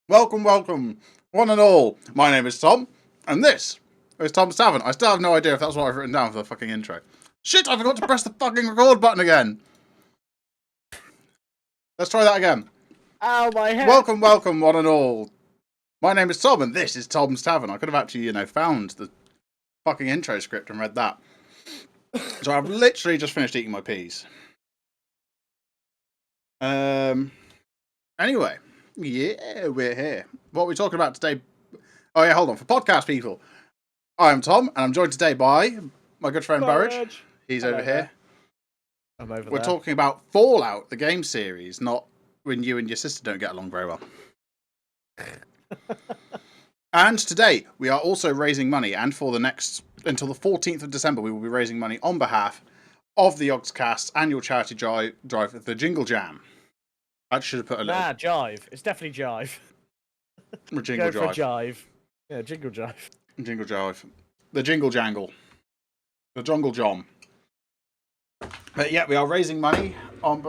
Welcome, welcome, one and all. My name is Tom, and this is Tom's Tavern. I still have no idea if that's what I've written down for the fucking intro. Shit, I forgot to press the fucking record button again. Let's try that again. Ow, my head! Welcome, welcome, one and all. My name is Tom, and this is Tom's Tavern. I could have actually, found the fucking intro script and read that. So I've literally just finished eating my peas. Anyway, yeah, we're here. What are we talking about today? Oh yeah, hold on. For podcast people, I'm Tom, and I'm joined today by my good friend Burridge. He's Hello over here. I'm over We're there. talking about Fallout, the game series, not when you and your sister don't get along very well. And today, we are also raising money, and for the next, until the 14th of December, we will be raising money on behalf of the Yogscast annual charity drive, the Jingle Jam. I should have put a little... Nah, jive. It's definitely jive. Jingle Go for Jive. jive. Yeah, jingle jive. Jingle Jive. The Jingle Jangle. The Jungle Jom. But yeah, we are raising money on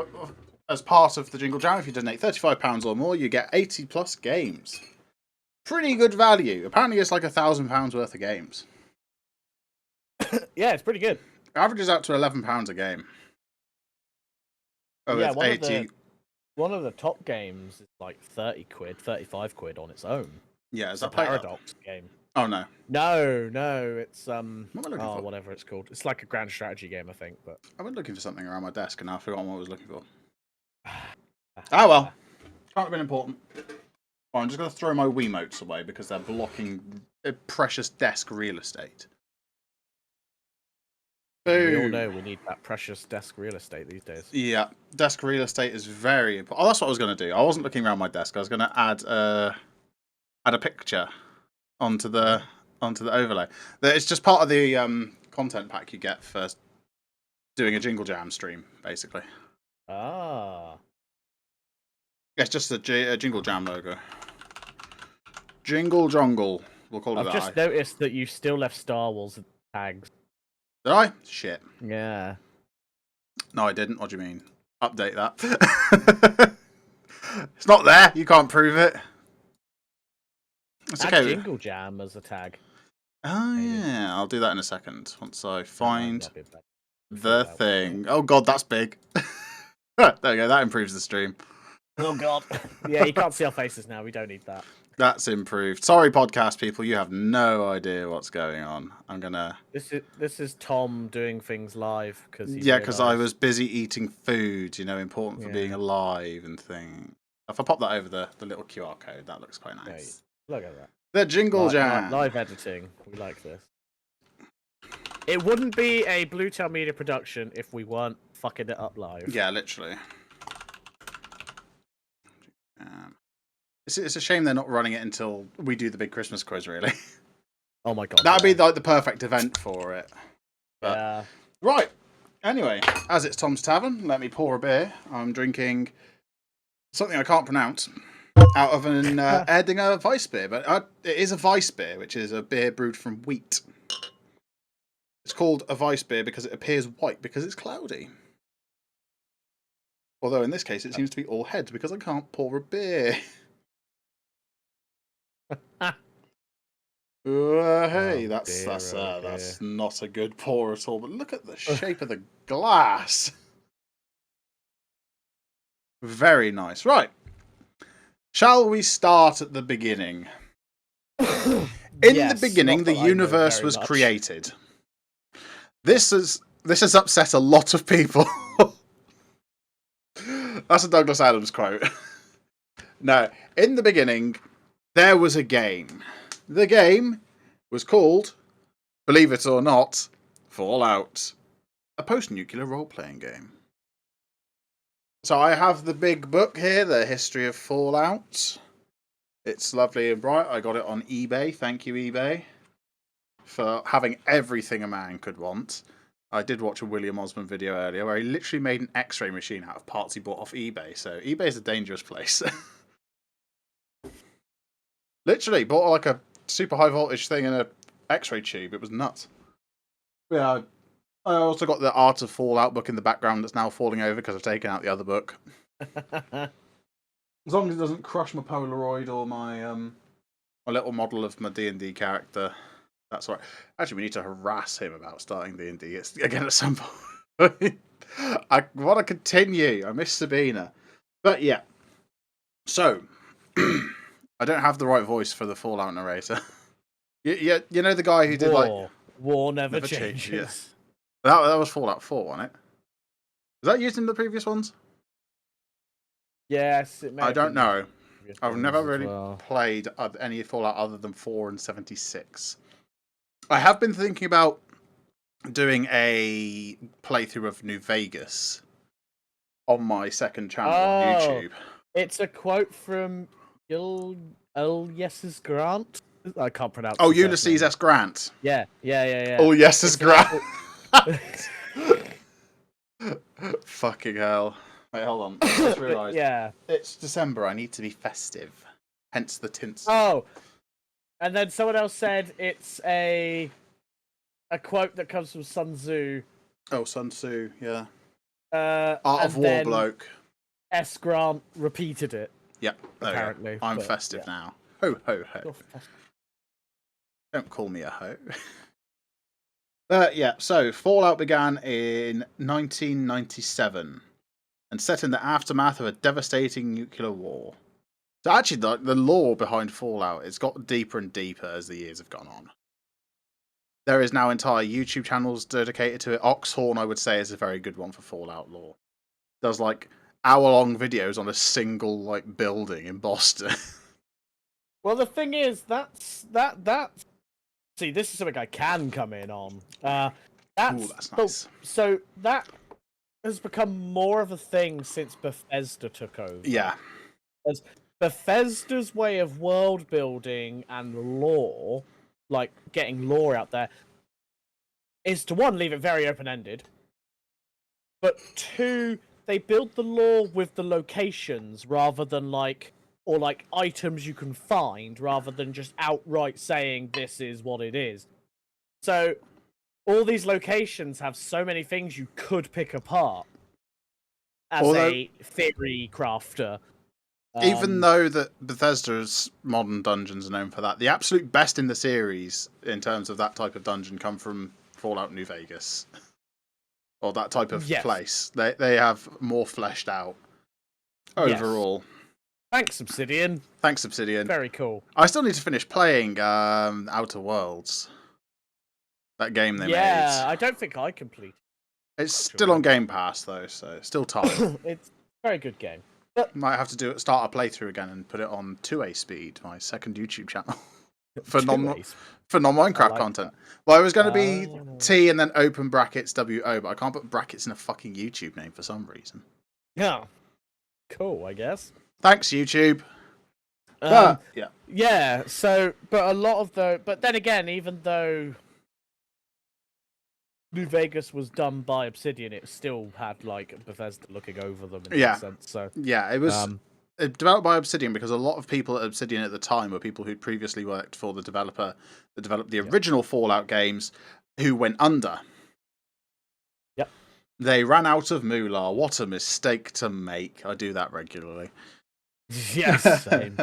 as part of the Jingle Jam. If you donate £35 or more, you get 80 plus games. Pretty good value. Apparently it's like £1,000 worth of games. Yeah, it's pretty good. Averages out to £11 a game. Oh, yeah, it's 80. One of the top games is like 30 quid, 35 quid on its own. Yeah, it's a Paradox game. Oh no. No, it's What am I looking for? whatever it's called. It's like a grand strategy game, I think, but I've been looking for something around my desk and I've forgotten what I was looking for. Oh well. Can't have been important. Well, I'm just going to throw my Wiimotes away because they're blocking precious desk real estate. Boom. We all know we need that precious desk real estate these days. Yeah, desk real estate is very important. Oh, that's what I was going to do. I wasn't looking around my desk. I was going to add a picture onto the overlay. It's just part of the content pack you get for doing a Jingle Jam stream, basically. Ah. It's just a Jingle Jam logo. Jingle Jungle. We'll call it that. I've just noticed that you still left Star Wars tags. Did I? Shit. Yeah. No, I didn't. What do you mean? Update that. It's not there. You can't prove it. It's Add okay. Jingle Jam as a tag. Oh, yeah. I'll do that in a second. Once I find the thing. Oh, God, that's big. There we go. That improves the stream. Oh, God. Yeah, you can't see our faces now. We don't need that. That's improved. Sorry, podcast people. You have no idea what's going on. I'm going to... This is Tom doing things live. because I was busy eating food, important for being alive and thing. If I pop that over the little QR code, that looks quite nice. Look at that. The Jingle Jam. Live editing. We like this. It wouldn't be a Bluetail Media production if we weren't fucking it up live. Yeah, literally. It's a shame they're not running it until we do the big Christmas quiz, really. Oh my God. That'd be like the perfect event for it. But, yeah. Right. Anyway, as it's Tom's Tavern, let me pour a beer. I'm drinking something I can't pronounce out of an Erdinger Weiss beer, but it is a Weiss beer, which is a beer brewed from wheat. It's called a Weiss beer because it appears white because it's cloudy. Although in this case it seems to be all heads because I can't pour a beer. Hey, that's not a good pour at all. But look at the shape of the glass. Very nice. Right. Shall we start at the beginning? In the beginning, the universe was created. This has upset a lot of people. That's a Douglas Adams quote. No, in the beginning, there was a game. The game was called, believe it or not, Fallout, a post-nuclear role-playing game. So I have the big book here, The History of Fallout. It's lovely and bright. I got it on eBay. Thank you, eBay, for having everything a man could want. I did watch a William Osmond video earlier where he literally made an X-ray machine out of parts he bought off eBay. So eBay is a dangerous place. Literally bought like a super high voltage thing in a X-ray tube. It was nuts. Yeah, I also got the Art of Fallout book in the background that's now falling over because I've taken out the other book. As long as it doesn't crush my Polaroid or my my little model of my D&D character, that's all right. Actually, we need to harass him about starting D&D again at some point. I want to continue. I miss Sabina. But yeah. So, I don't have the right voice for the Fallout narrator. You know the guy who did like... War never changes. changes. Yeah. That was Fallout 4, wasn't it? Was that used in the previous ones? Yes, it may I have don't been used know. in previous I've ones never as really well. played any Fallout other than 4 and 76. I have been thinking about doing a playthrough of New Vegas on my second channel on YouTube. It's a quote from Ulysses Grant. I can't pronounce. Oh, his first Ulysses name. S. Grant. Yeah. Oh, yes, S. It's Grant. about- Fucking hell. Wait, hold on. I just realised. Yeah. It's December. I need to be festive. Hence the tinsel. Oh, and then someone else said it's a quote that comes from Sun Tzu. Oh, Sun Tzu, yeah. Art of War bloke. S. Grant repeated it. Yep, apparently. I'm festive now. Ho, ho, ho. Don't call me a ho. Yeah, so Fallout began in 1997 and set in the aftermath of a devastating nuclear war. So actually, the lore behind Fallout, it's got deeper and deeper as the years have gone on. There is now entire YouTube channels dedicated to it. Oxhorn, I would say, is a very good one for Fallout lore. Does like hour-long videos on a single like building in Boston. Well, the thing is, that's. See, this is something I can come in on. That's nice. So that has become more of a thing since Bethesda took over. Yeah. As Bethesda's way of world building and lore, like getting lore out there, is to one, leave it very open-ended, but two, they build the lore with the locations rather than like items you can find rather than just outright saying this is what it is. So all these locations have so many things you could pick apart as a theory crafter. Even though that Bethesda's modern dungeons are known for that, the absolute best in the series in terms of that type of dungeon come from Fallout New Vegas. Or that type of place. They have more fleshed out overall. Yes. Thanks, Obsidian. Thanks, Obsidian. Very cool. I still need to finish playing Outer Worlds. That game they made. Yeah, I don't think I completed. It's still on Game Pass, though, so still time. It's a very good game. But might have to start a playthrough again and put it on 2A speed, my second YouTube channel. for non-Minecraft content. Well, it was going to be T and then open brackets WO, but I can't put brackets in a fucking YouTube name for some reason. Yeah. Cool, I guess. Thanks, YouTube. Yeah, so, but a lot of but then again, even though New Vegas was done by Obsidian, it still had, like, Bethesda looking over them in that sense, so. Yeah, it was developed by Obsidian because a lot of people at Obsidian at the time were people who'd previously worked for the developer that developed the original Fallout games who went under. Yep. They ran out of moolah. What a mistake to make. I do that regularly. Yes, same.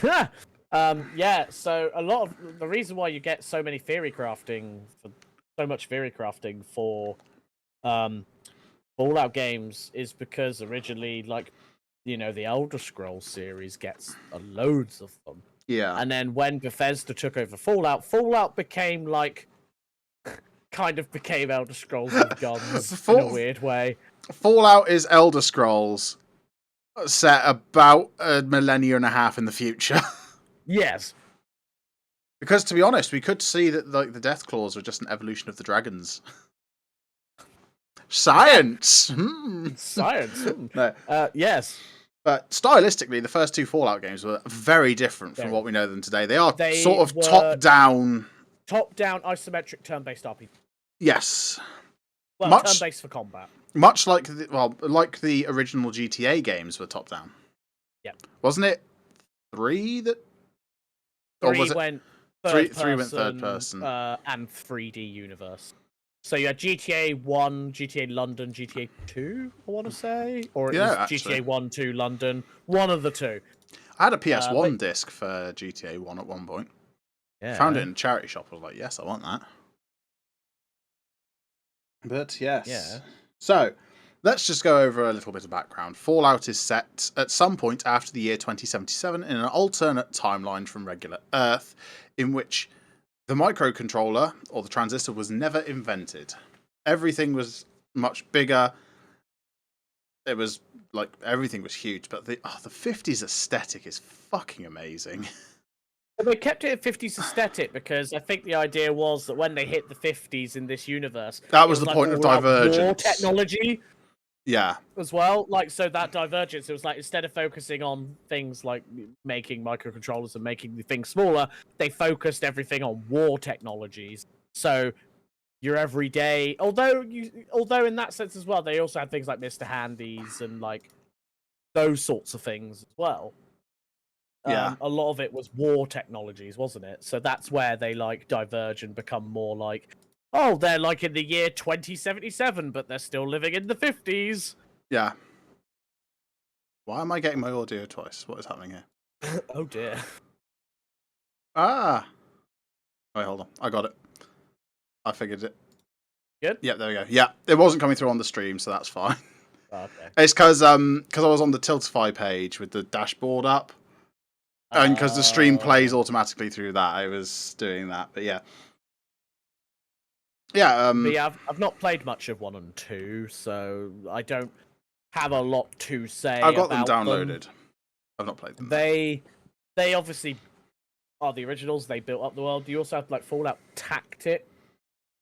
Yeah, so a lot of the reason why you get so much theory crafting for Fallout games is because originally, like, you know, the Elder Scrolls series gets loads of them. Yeah. And then when Bethesda took over Fallout became like kind of became Elder Scrolls with guns in a weird way. Fallout is Elder Scrolls set about a millennia and a half in the future. Yes. Because to be honest, we could see that like the Death Claws were just an evolution of the dragons. Science. Science. No. Yes. But stylistically, the first two Fallout games were very different from what we know them today. They are sort of top-down isometric turn-based RPG. Yes. Well, turn-based for combat. Much like the original GTA games were top-down. Yeah. Wasn't it 3 that? Three went third person. And 3D universe. So you had GTA 1, GTA London, GTA 2, I want to say? Or it Yeah, was actually. GTA 1, 2 London. One of the two. I had a PS1 But disc for GTA 1 at one point. Found it yeah, in a charity shop. I was like, yes, I want that. But yes. yeah. So, let's just go over a little bit of background. Fallout is set at some point after the year 2077 in an alternate timeline from regular Earth, in which the microcontroller, or the transistor, was never invented. Everything was much bigger. It was like everything was huge, but the 50s aesthetic is fucking amazing. They kept it at 50s aesthetic because I think the idea was that when they hit the 50s in this universe, That it was was the like point of all-out war divergence. technology Yeah. as well. Like, so that divergence, it was like instead of focusing on things like making microcontrollers and making the things smaller, they focused everything on war technologies. So your everyday, although in that sense as well, they also had things like Mr. Handies and like those sorts of things as well. Yeah. A lot of it was war technologies, wasn't it? So that's where they like diverge and become more like, oh, they're like in the year 2077, but they're still living in the 50s. Yeah. Why am I getting my audio twice? What is happening here? Oh dear. Ah. Wait, hold on. I got it. I figured it. Good? Yep, there we go. Yeah, it wasn't coming through on the stream, so that's fine. Oh, okay. It's because I was on the Tiltify page with the dashboard up, and because the stream plays automatically through that, I was doing that. But yeah, yeah. But yeah, I've not played much of 1 and 2, so I don't have a lot to say I've got them about downloaded. I've not played them. They obviously are the originals. They built up the world. You also have like Fallout Tactics.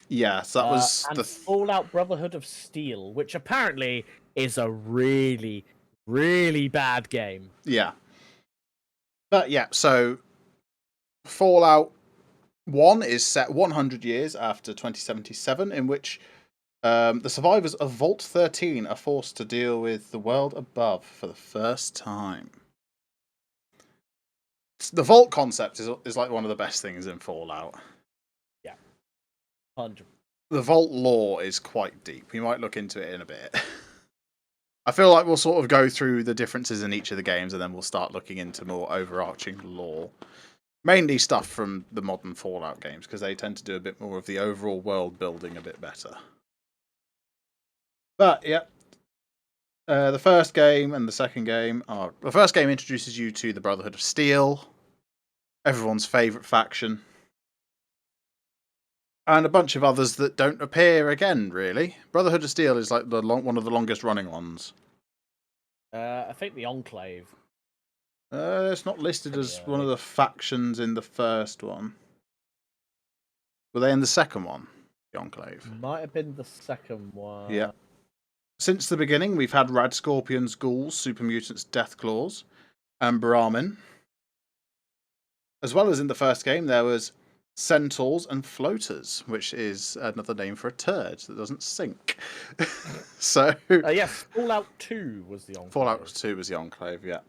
Yeah, so that was and the Fallout Brotherhood of Steel, which apparently is a really, really bad game. yeah. But yeah, so Fallout 1 is set 100 years after 2077, in which the survivors of Vault 13 are forced to deal with the world above for the first time. The Vault concept is like one of the best things in Fallout. Yeah, 100. The Vault lore is quite deep. We might look into it in a bit. I feel like we'll sort of go through the differences in each of the games, and then we'll start looking into more overarching lore. Mainly stuff from the modern Fallout games, because they tend to do a bit more of the overall world building a bit better. But, yeah. The first game and the second game are... The first game introduces you to the Brotherhood of Steel, everyone's favourite faction, and a bunch of others that don't appear again, really. Brotherhood of Steel is like one of the longest running ones. I think the Enclave. It's not listed as one of the factions in the first one. Were they in the second one? The Enclave. Might have been the second one. Yeah. Since the beginning, we've had Rad Scorpions, Ghouls, Super Mutants, Deathclaws, and Brahmin. As well as in the first game, there was Centaurs and Floaters, which is another name for a turd that doesn't sink. So, yes, Fallout 2 was the Enclave. Fallout 2 was the Enclave, yeah.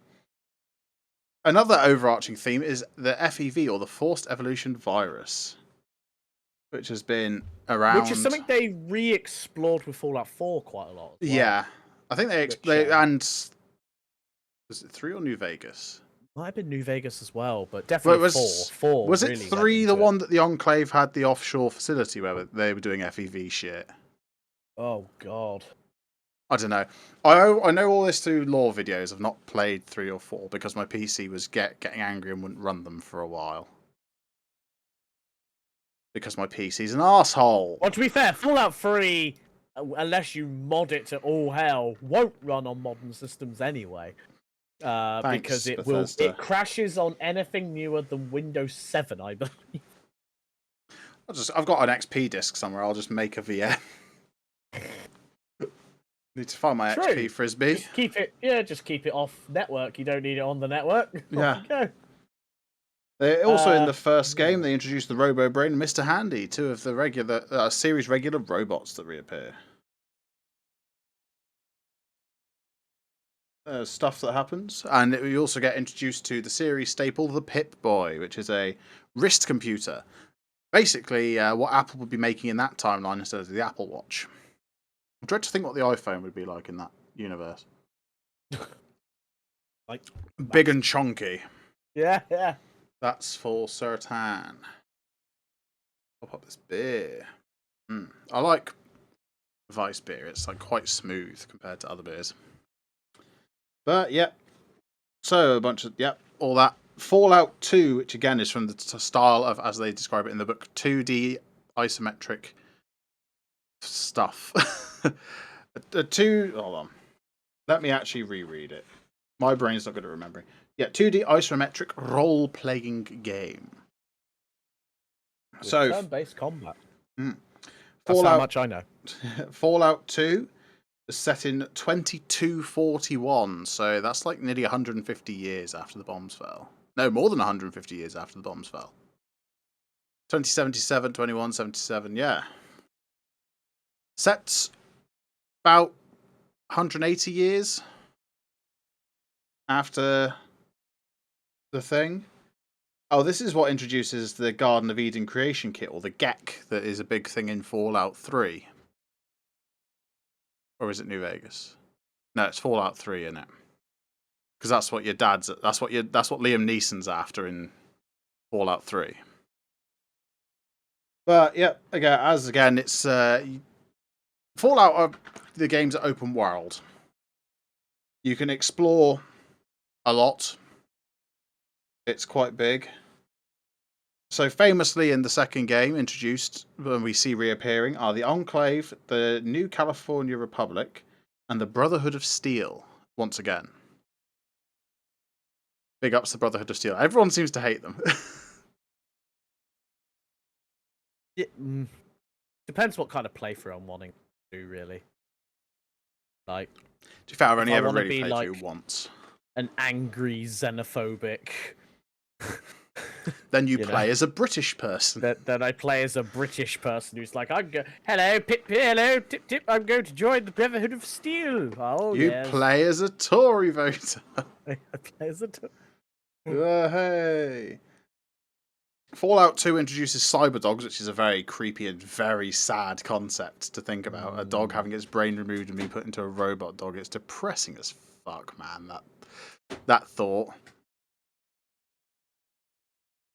Another overarching theme is the FEV, or the Forced Evolution Virus, which has been around. Which is something they re-explored with Fallout 4 quite a lot. As well. Yeah, I think they and was it 3 or New Vegas? Might have been New Vegas as well, but definitely 4. 4 was really it 3 the one that the Enclave had the offshore facility where they were doing FEV shit? Oh god. I don't know. I know all this through lore videos. I've not played 3 or 4 because my PC was getting angry and wouldn't run them for a while. Because my PC's an asshole. Well, to be fair, Fallout 3, unless you mod it to all hell, won't run on modern systems anyway. Because it crashes on anything newer than Windows 7, I believe. I've got an XP disk somewhere. I'll just make a VM. Need to find my XP frisbee. Just keep it off network. You don't need it on the network. Yeah. Go. Also, in the first game, they introduced the Robo Brain and Mr. Handy, 2 of the regular series regular robots that reappear. Stuff that happens, and we also get introduced to the series staple, the Pip Boy, which is a wrist computer. basically what Apple would be making in that timeline instead of the Apple Watch. I dread to think what the iPhone would be like in that universe. Like big and chunky. Yeah. That's for certain. I'll pop this beer. I like Vice beer. It's like quite smooth compared to other beers. But yeah, so a bunch of all that. Fallout 2, which again is from the style of, as they describe it in the book, 2D isometric stuff. Hold on. Let me actually reread it. My brain's not good at remembering. Yeah, 2D isometric role-playing game. With So turn-based combat. Fallout, That's how much I know. Fallout 2 is set in 2241, so that's like nearly 150 years after the bombs fell. No, more than 150 years after the bombs fell. 2077, 2177, yeah. Sets about 180 years after the thing. Oh, this is what introduces the Garden of Eden creation kit, or the GECK, that is a big thing in Fallout 3. Or is it New Vegas? No, it's Fallout 3, isn't it? Because that's what your dad's. That's what Liam Neeson's after in Fallout 3. But yeah, again, it's Fallout. The game's an open world. You can explore a lot. It's quite big. So famously in the second game, introduced when we see reappearing are the Enclave, the New California Republic, and the Brotherhood of Steel. Once again, big ups the Brotherhood of Steel. Everyone seems to hate them. Depends what kind of playthrough I'm wanting to do, really. Like, to be fair, I've only ever really played like through once. An angry, xenophobic. Then you play as a British person. Then I play as a British person who's like, hello, Pip, hello, Tip, Tip, I'm going to join the Brotherhood of Steel. Oh, you play as a Tory voter. I play as a Tory. Hey. Fallout 2 introduces cyber dogs, which is a very creepy and very sad concept to think about. A dog having its brain removed and being put into a robot dog. It's depressing as fuck, man. That thought.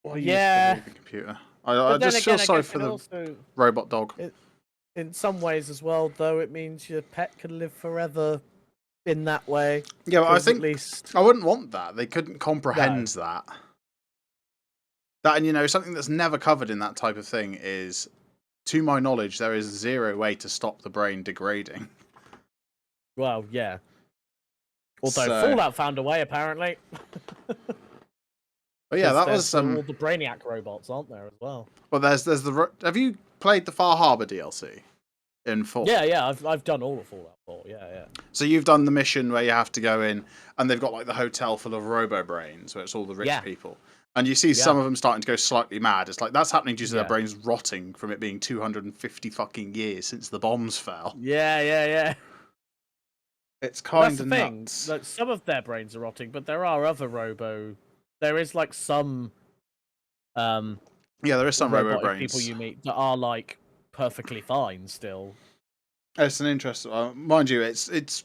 What yeah. The computer. I just feel sorry for the robot dog. In some ways as well, though, it means your pet can live forever in that way. Yeah, but I think I wouldn't want that. They couldn't comprehend that. That, and something that's never covered in that type of thing is, to my knowledge, there is zero way to stop the brain degrading. Well, yeah. Although Fallout found a way, apparently. But yeah, that was all the Brainiac robots, aren't there as well? Well, there's the. Have you played the Far Harbor DLC in 4? Yeah, I've done all of Fallout 4. Yeah. So you've done the mission where you have to go in, and they've got like the hotel full of robo brains, where it's all the rich people, and you see some of them starting to go slightly mad. It's like that's happening due to their brains rotting from it being 250 fucking years since the bombs fell. Yeah. It's kind of nuts. Like, some of their brains are rotting, but there are other There is like some. Yeah, there is some robo brains. People you meet that are like perfectly fine still. It's an interesting, mind you.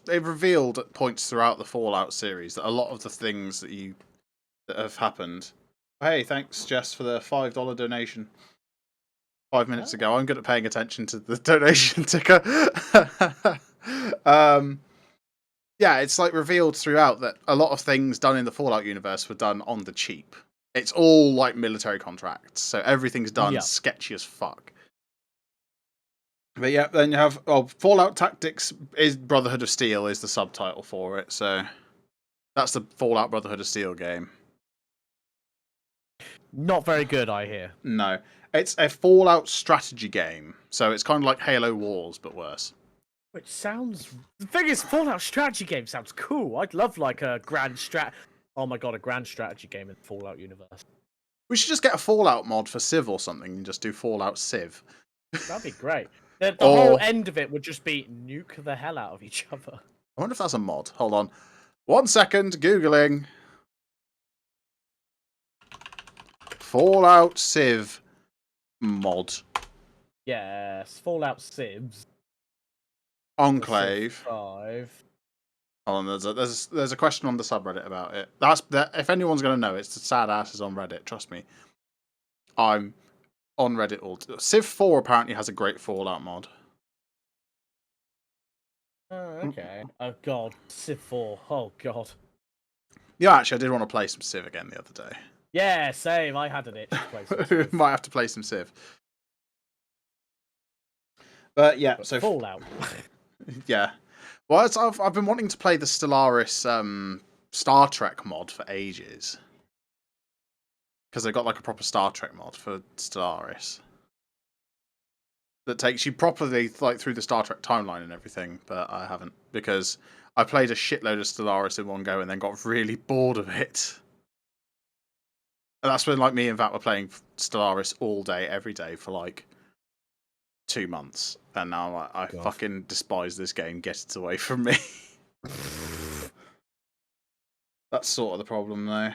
They've revealed at points throughout the Fallout series that a lot of the things that have happened. Hey, thanks, Jess, for the $5 donation. 5 minutes ago, I'm good at paying attention to the donation ticker. Yeah, it's like revealed throughout that a lot of things done in the Fallout universe were done on the cheap. It's all like military contracts, so everything's done sketchy as fuck. But yeah, then you have Fallout Tactics is Brotherhood of Steel is the subtitle for it, so that's the Fallout Brotherhood of Steel game. Not very good, I hear. No, it's a Fallout strategy game, so it's kind of like Halo Wars but worse. Which sounds... The thing is, Fallout strategy game sounds cool. I'd love like a grand Oh my god, a grand strategy game in the Fallout universe. We should just get a Fallout mod for Civ or something and just do Fallout Civ. That'd be great. The whole end of it would just be nuke the hell out of each other. I wonder if that's a mod. Hold on. 1 second, Googling. Fallout Civ mod. Yes, Fallout Civs. Enclave. 5. Hold on, there's a question on the subreddit about it. If anyone's gonna know, it's the sad asses on Reddit. Trust me, I'm on Reddit all. Civ 4 apparently has a great Fallout mod. Oh, okay. Oh god, Civ 4. Oh god. Yeah, actually, I did want to play some Civ again the other day. Yeah, same. I had an itch to play some Civ. Might have to play some Civ. But yeah, But so Fallout. yeah. Well, I've been wanting to play the Stellaris Star Trek mod for ages. Because they've got like a proper Star Trek mod for Stellaris. That takes you properly like through the Star Trek timeline and everything, but I haven't. Because I played a shitload of Stellaris in one go and then got really bored of it. And that's when like me and Vat were playing Stellaris all day, every day for like 2 months. And now I fucking despise this game. Get it away from me. That's sort of the problem though.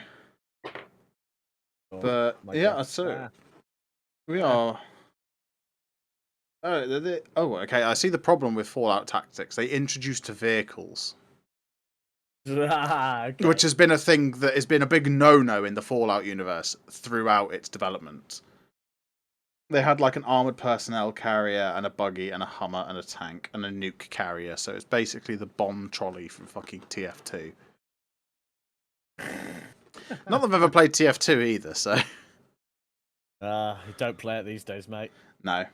But yeah, so we are. Oh, okay. I see the problem with Fallout Tactics. They introduced vehicles, Okay. which has been a thing that has been a big no-no in the Fallout universe throughout its development. They had like an armored personnel carrier and a buggy and a Hummer and a tank and a nuke carrier. So it's basically the bomb trolley from fucking TF2. Not that I've ever played TF2 either, so. You don't play it these days, mate. No.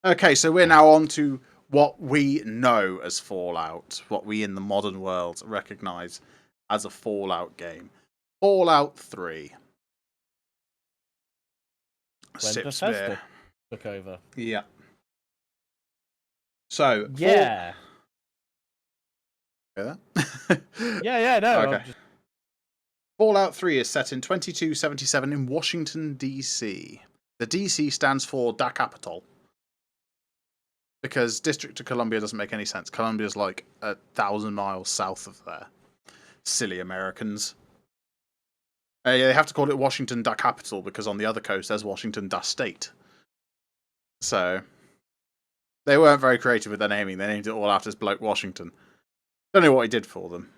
Okay, so we're now on to what we know as Fallout, what we in the modern world recognise as a Fallout game. Fallout 3. When Bethesda took over. Yeah. So, yeah. No. Okay. Fallout 3 is set in 2277 in Washington, D.C. The D.C. stands for Da Capital. Because District of Columbia doesn't make any sense. Columbia's like 1,000 miles south of there. Silly Americans. Yeah, they have to call it Washington Da Capital because on the other coast there's Washington Da State. So, they weren't very creative with their naming. They named it all after this bloke Washington. Don't know what he did for them.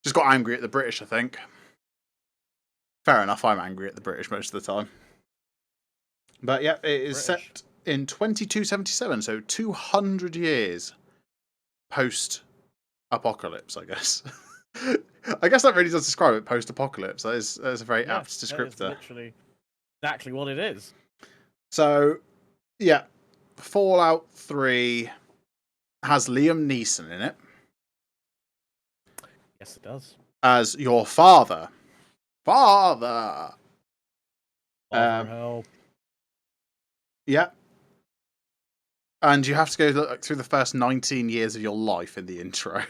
Just got angry at the British, I think. Fair enough, I'm angry at the British most of the time. But yeah, it is set in 2277, so 200 years post-apocalypse, I guess. I guess that really does describe it, post-apocalypse. That is a very apt descriptor. That is literally exactly what it is. So, yeah, Fallout 3 has Liam Neeson in it. Yes, it does. As your father. Father! Help. Yeah. And you have to go through the first 19 years of your life in the intro.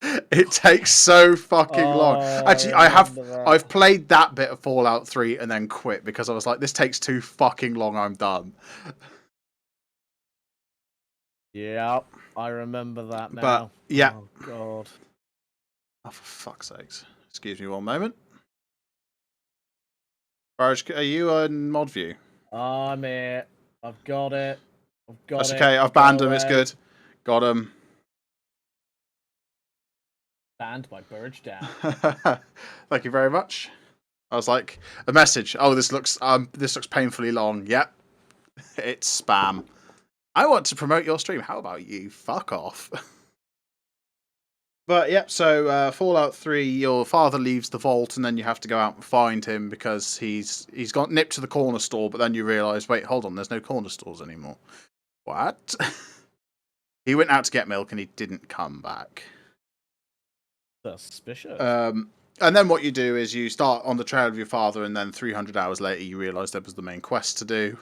It takes so fucking long. Actually, I've played that bit of Fallout 3 and then quit because I was like, this takes too fucking long, I'm done. Yeah, I remember that now. But, yeah. Oh, God. Oh, for fuck's sakes. Excuse me one moment. Burridge, are you in mod view? I'm it. I've got it. That's okay, I've banned him, it's good. Got him. Banned by Burridge down. Thank you very much. I was like, a message. Oh, this looks painfully long. Yep. It's spam. I want to promote your stream. How about you? Fuck off. But yep, so Fallout 3, your father leaves the vault and then you have to go out and find him because he's got nipped to the corner store, but then you realise, wait, hold on, there's no corner stores anymore. What? He went out to get milk and he didn't come back. Suspicious. And then what you do is you start on the trail of your father and then 300 hours later you realise that was the main quest to do.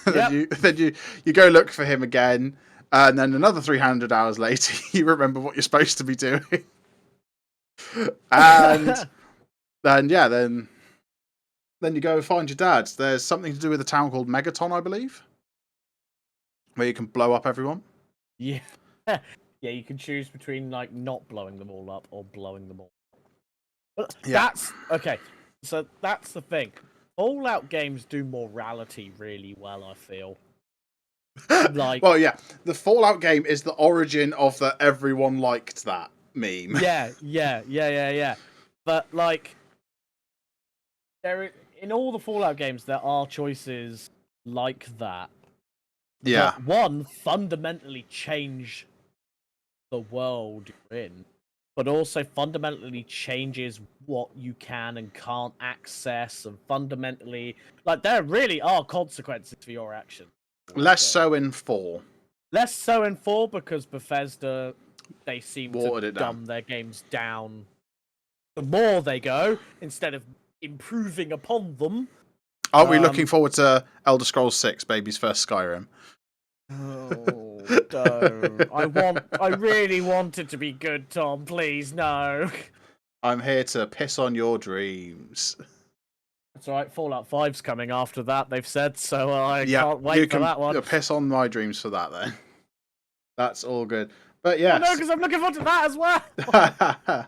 then you go look for him again. And then another 300 hours later, you remember what you're supposed to be doing. And then you go find your dad. There's something to do with a town called Megaton, I believe, where you can blow up everyone. Yeah. Yeah, you can choose between like not blowing them all up or blowing them all up. But that's okay. So that's the thing. Fallout games do morality really well, I feel. Like, well, yeah, the Fallout game is the origin of the everyone liked that meme. yeah. But like, in all the Fallout games, there are choices like that Yeah. one fundamentally change the world you're in, but also fundamentally changes what you can and can't access, and fundamentally, like, there really are consequences for your actions. Less so in 4. Less so in 4 because Bethesda, they seem Watered to it down. dumb their games down the more they go, instead of improving upon them. Aren't we looking forward to Elder Scrolls 6, baby's first Skyrim? Oh, don't. I really want it to be good, Tom. Please, no. I'm here to piss on your dreams. That's right, Fallout 5's coming after that, they've said, so I Yeah, can't wait you for that one. can piss on my dreams for that then. That's all good. But Oh no, yes. because I'm looking forward to that as well!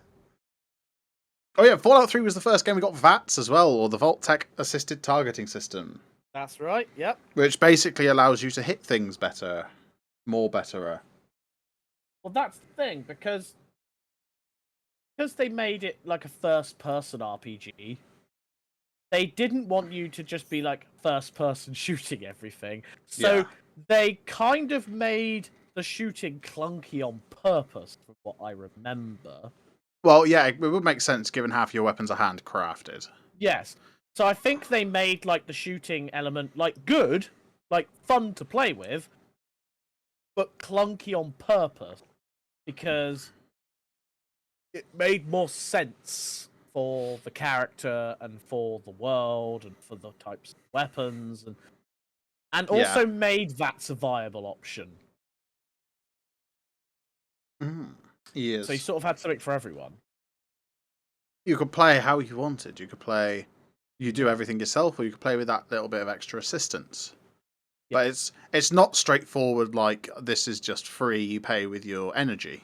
Oh yeah, Fallout 3 was the first game we got VATS as well, or the Vault-Tec Assisted Targeting System. That's right, yep. Which basically allows you to hit things better. More betterer. Well, that's the thing, because they made it like a first-person RPG, they didn't want you to just be like first-person shooting everything. So Yeah. they kind of made the shooting clunky on purpose, from what I remember. Well, yeah, it would make sense given half your weapons are handcrafted. Yes. So I think they made like the shooting element like good, like fun to play with, but clunky on purpose because it made more sense for the character and for the world and for the types of weapons and also made that a viable option. Yes. So you sort of had something for everyone. You could play how you wanted. You could play, you do everything yourself, or you could play with that little bit of extra assistance. But it's not straightforward like this is just free, you pay with your energy.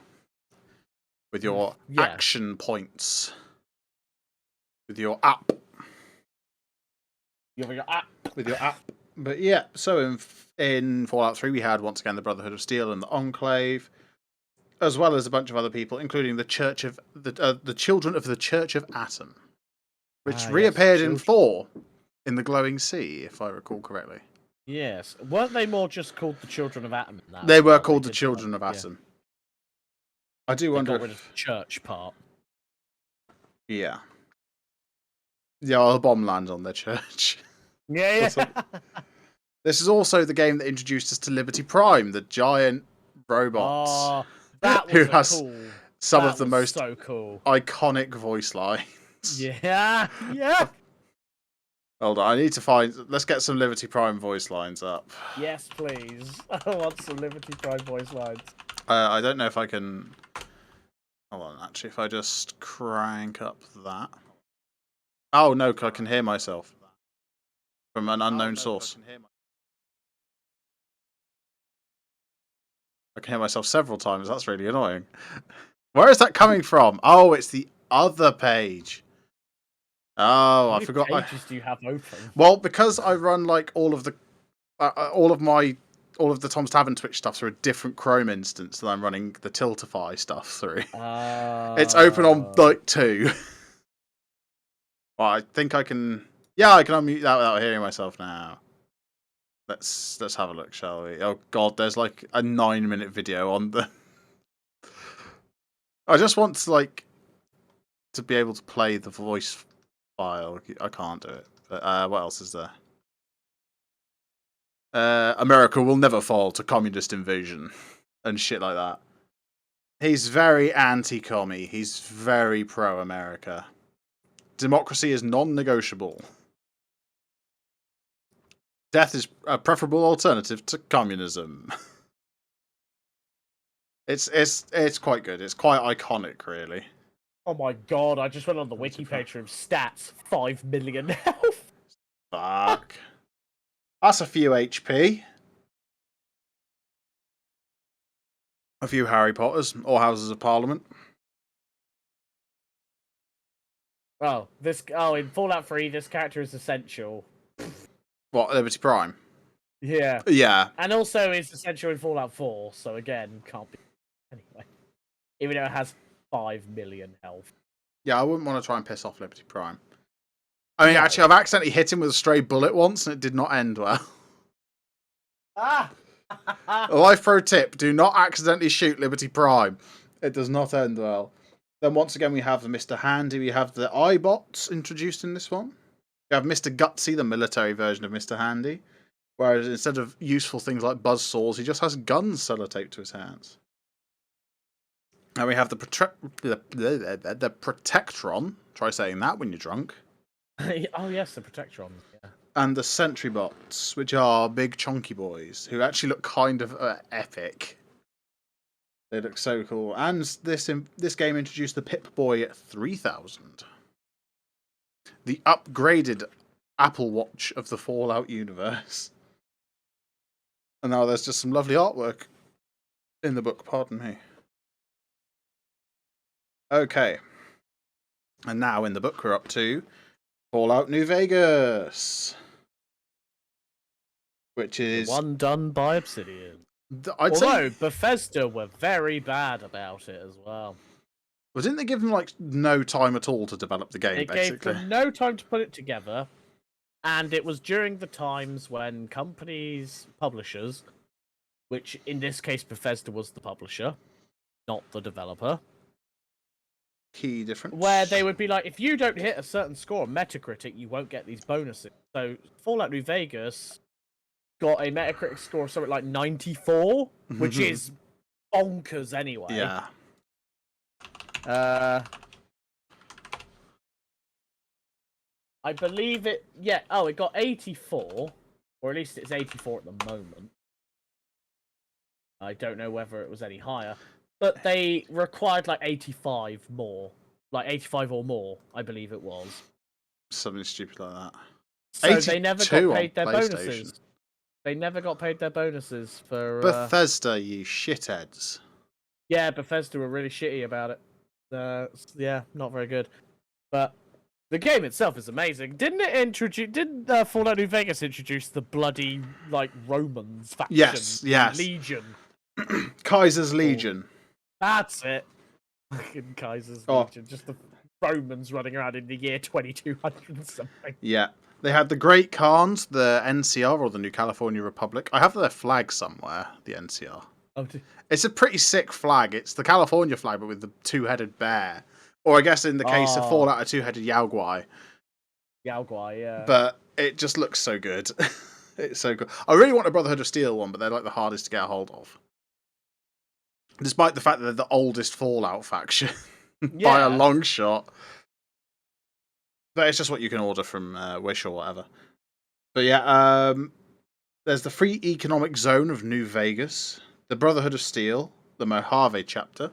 With your action points. With your app. With your app. But yeah, so in Fallout 3 we had once again the Brotherhood of Steel and the Enclave, as well as a bunch of other people, including the Church of the Children of the Church of Atom, which reappeared in 4 in the Glowing Sea, if I recall correctly. Yes. Weren't they more just called the Children of Atom? They were called the Children of Atom. I do wonder. They got rid of the church part. Yeah. Yeah, a bomb lands on their church. Yeah. This is also the game that introduced us to Liberty Prime, the giant robot. Oh, that was who has cool. some of the most so cool. iconic voice lines. Yeah. Hold on, I need to find. Let's get some Liberty Prime voice lines up. Yes, please. I want some Liberty Prime voice lines. I don't know if I can. Hold on, actually, if I just crank up that. Oh no, I can hear myself from an unknown source. I can hear myself several times. That's really annoying. Where is that coming from? Oh, it's the other page. Oh, I forgot. How many pages do you have open? Well, because I run like all of the Tom's Tavern Twitch stuff through a different Chrome instance that I'm running the Tiltify stuff through. It's open on like 2. Well, I think I can. Yeah, I can unmute that without hearing myself now. Let's have a look, shall we? Oh God, there's like a 9-minute video on the. I just want to be able to play the voice file. I can't do it. But what else is there? America will never fall to communist invasion and shit like that. He's very anti-commie. He's very pro-America. Democracy is non-negotiable. Death is a preferable alternative to communism. It's quite good. It's quite iconic, really. Oh my God! I just went on the wiki page for him. Stats: 5 million health. Fuck. That's a few HP. A few Harry Potters or Houses of Parliament. in Fallout 3, this character is essential. What, Liberty Prime? Yeah. Yeah. And also is essential in Fallout 4, so again, can't be anyway. Even though it has 5 million health. Yeah, I wouldn't want to try and piss off Liberty Prime. I mean, No. actually, I've accidentally hit him with a stray bullet once, and it did not end well. Ah! A life pro tip, do not accidentally shoot Liberty Prime. It does not end well. Then once again, we have Mr. Handy. We have the iBots introduced in this one. We have Mr. Gutsy, the military version of Mr. Handy. Whereas instead of useful things like buzzsaws, he just has guns sellotaped to his hands. And we have the Protectron. Try saying that when you're drunk. Oh yes, the Protectrons. Yeah. And the Sentry Bots, which are big chunky boys, who actually look kind of epic. They look so cool. And this game introduced the Pip-Boy 3000. The upgraded Apple Watch of the Fallout universe. And now there's just some lovely artwork in the book, pardon me. Okay. And now in the book we're up to Fallout New Vegas. Which is... The one done by Obsidian. Although Bethesda were very bad about it as well. Well, didn't they give them like no time at all to develop the game, It basically? gave them no time to put it together. And it was during the times when companies, publishers, which in this case Bethesda was the publisher, not the developer. Key difference. Where they would be like, if you don't hit a certain score on Metacritic, you won't get these bonuses. So Fallout New Vegas got a Metacritic score of something like 94, which is bonkers anyway. Yeah. I believe it... Yeah, it got 84. Or at least it's 84 at the moment. I don't know whether it was any higher. But they required like 85 more. Like 85 or more, I believe it was. Something stupid like that. So they never got paid their PlayStation. bonuses. They never got paid their bonuses for... Bethesda, you shitheads. Yeah, Bethesda were really shitty about it. Yeah, not very good. But the game itself is amazing. Didn't Fallout New Vegas introduce the bloody like Romans faction? Yes. Legion. Kaiser's Legion. That's it. Fucking Kaiser's Legion. Just the Romans running around in the year 2200 something. Yeah. They had the Great Khans, the NCR, or the New California Republic. I have their flag somewhere, the NCR. Oh, it's a pretty sick flag. It's the California flag, but with the two-headed bear. Or I guess in the case of Fallout, a two-headed Yaoguai. Yaoguai, yeah. But it just looks so good. It's so good. I really want a Brotherhood of Steel one, but they're like the hardest to get a hold of. Despite the fact that they're the oldest Fallout faction by a long shot. But it's just what you can order from Wish or whatever. But yeah, there's the Free Economic Zone of New Vegas, the Brotherhood of Steel, the Mojave chapter,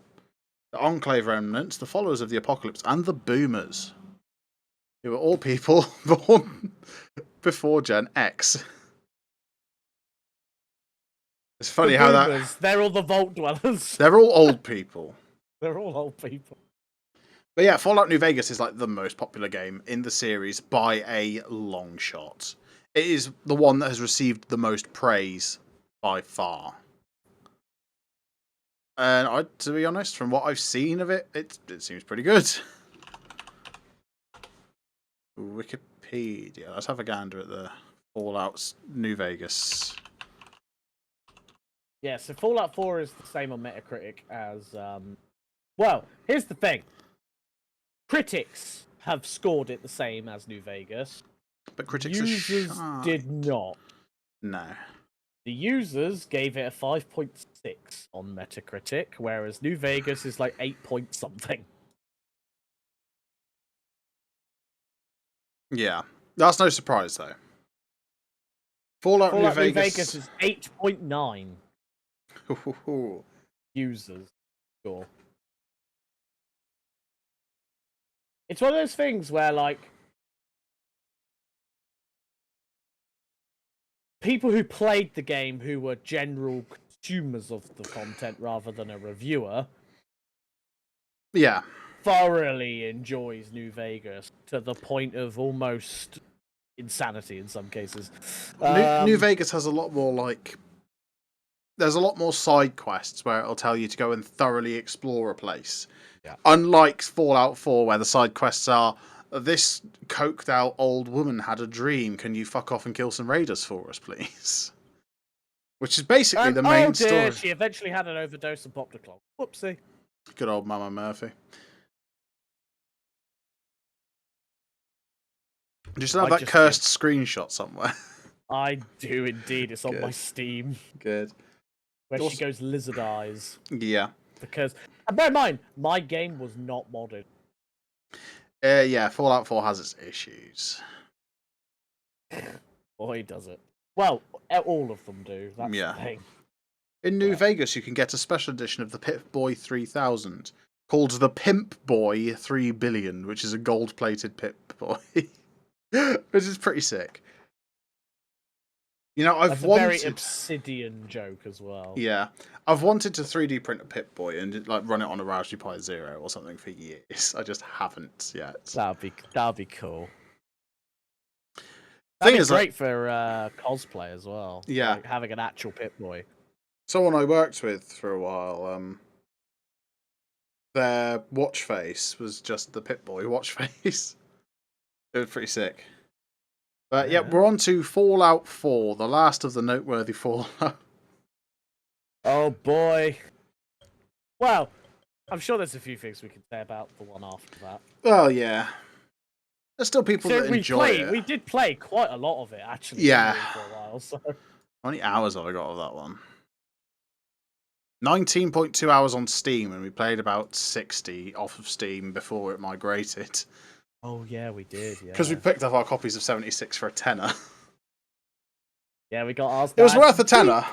the Enclave Remnants, the Followers of the Apocalypse, and the Boomers, who are all people born before Gen X. It's funny how that... They're all the Vault Dwellers. They're all old people. They're all old people. But yeah, Fallout New Vegas is like the most popular game in the series by a long shot. It is the one that has received the most praise by far. And to be honest, from what I've seen of it, it seems pretty good. Wikipedia. Let's have a gander at the Fallout New Vegas. Yeah, so Fallout 4 is the same on Metacritic as... Well, here's the thing. Critics have scored it the same as New Vegas. But critics users did not. No. The users gave it a 5.6 on Metacritic, whereas New Vegas is like 8 point something. Yeah. That's no surprise, though. Fallout New Vegas is 8.9. Users score. It's one of those things where, like, people who played the game, who were general consumers of the content rather than a reviewer, yeah, thoroughly enjoys New Vegas to the point of almost insanity in some cases. New Vegas has a lot more like. There's a lot more side quests where it'll tell you to go and thoroughly explore a place. Yeah. Unlike Fallout 4, where the side quests are, this coked out old woman had a dream. Can you fuck off and kill some raiders for us, please? Which is basically the main story. She eventually had an overdose and popped a clog. Whoopsie. Good old Mama Murphy. Do you still have that cursed screenshot somewhere? I do indeed. It's on my Steam. Good. Where she goes lizard eyes. Yeah. Because, and bear in mind, my game was not modded. Yeah, Fallout 4 has its issues. Boy, does it. Well, all of them do. That's the thing. In New Vegas, you can get a special edition of the Pip-Boy 3000 called the Pimp Boy 3 Billion, which is a gold-plated Pip-Boy. Which is pretty sick. You know, I've wanted... a very Obsidian joke as well. Yeah. I've wanted to 3D print a Pip-Boy and like run it on a Raspberry Pi Zero or something for years. I just haven't yet. That'd be cool. That'd be great for cosplay as well. Yeah. Like having an actual Pip-Boy. Someone I worked with for a while, their watch face was just the Pip-Boy watch face. It was pretty sick. But yeah, we're on to Fallout 4, the last of the noteworthy Fallout. Oh boy. Well, I'm sure there's a few things we can say about the one after that. Well, yeah. There's still people that enjoy it. We did play quite a lot of it, actually. Yeah. For a while, so. How many hours have I got of that one? 19.2 hours on Steam, and we played about 60 off of Steam before it migrated. Oh, yeah, we did, yeah. Because we picked up our copies of 76 for a tenner. Yeah, we got ours. It was worth a tenner.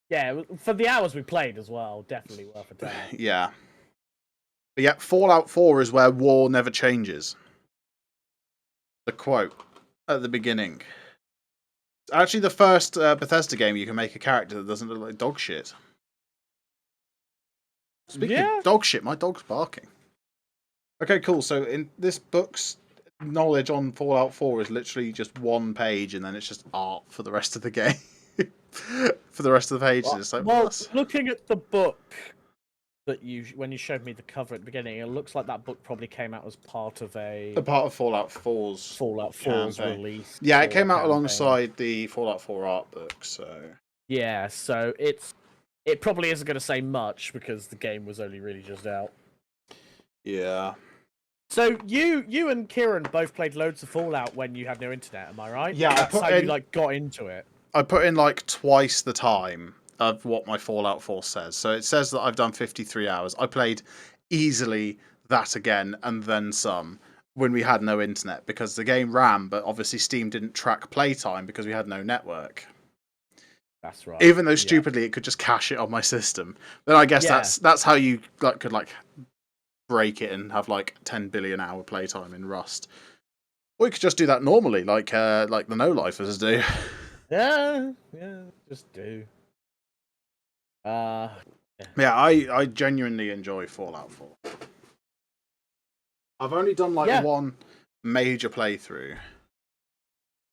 Yeah, for the hours we played as well, definitely worth a tenner. Yeah. But yeah, Fallout 4 is where war never changes. The quote at the beginning. It's actually the first Bethesda game you can make a character that doesn't look like dog shit. Speaking of dog shit, my dog's barking. Okay, cool. So in this book's knowledge on Fallout 4 is literally just one page, and then it's just art for the rest of the game. For the rest of the pages, it's like, well, looking at the book that when you showed me the cover at the beginning, it looks like that book probably came out as part of a part of Fallout 4's release. Yeah, it came out alongside the Fallout 4 art book. So yeah, so it probably isn't going to say much because the game was only really just out. Yeah. So you and Kieran both played loads of Fallout when you had no internet, am I right? Yeah, that's how you got into it. I put in like twice the time of what my Fallout 4 says. So it says that I've done 53 hours. I played easily that again and then some when we had no internet because the game ran, but obviously Steam didn't track playtime because we had no network. That's right. Even though stupidly it could just cache it on my system. Then I guess that's how you could break it and have 10 billion hour playtime in Rust. Or you could just do that normally, like the no-lifers do. Yeah, just do. Yeah, I genuinely enjoy Fallout 4. I've only done one major playthrough.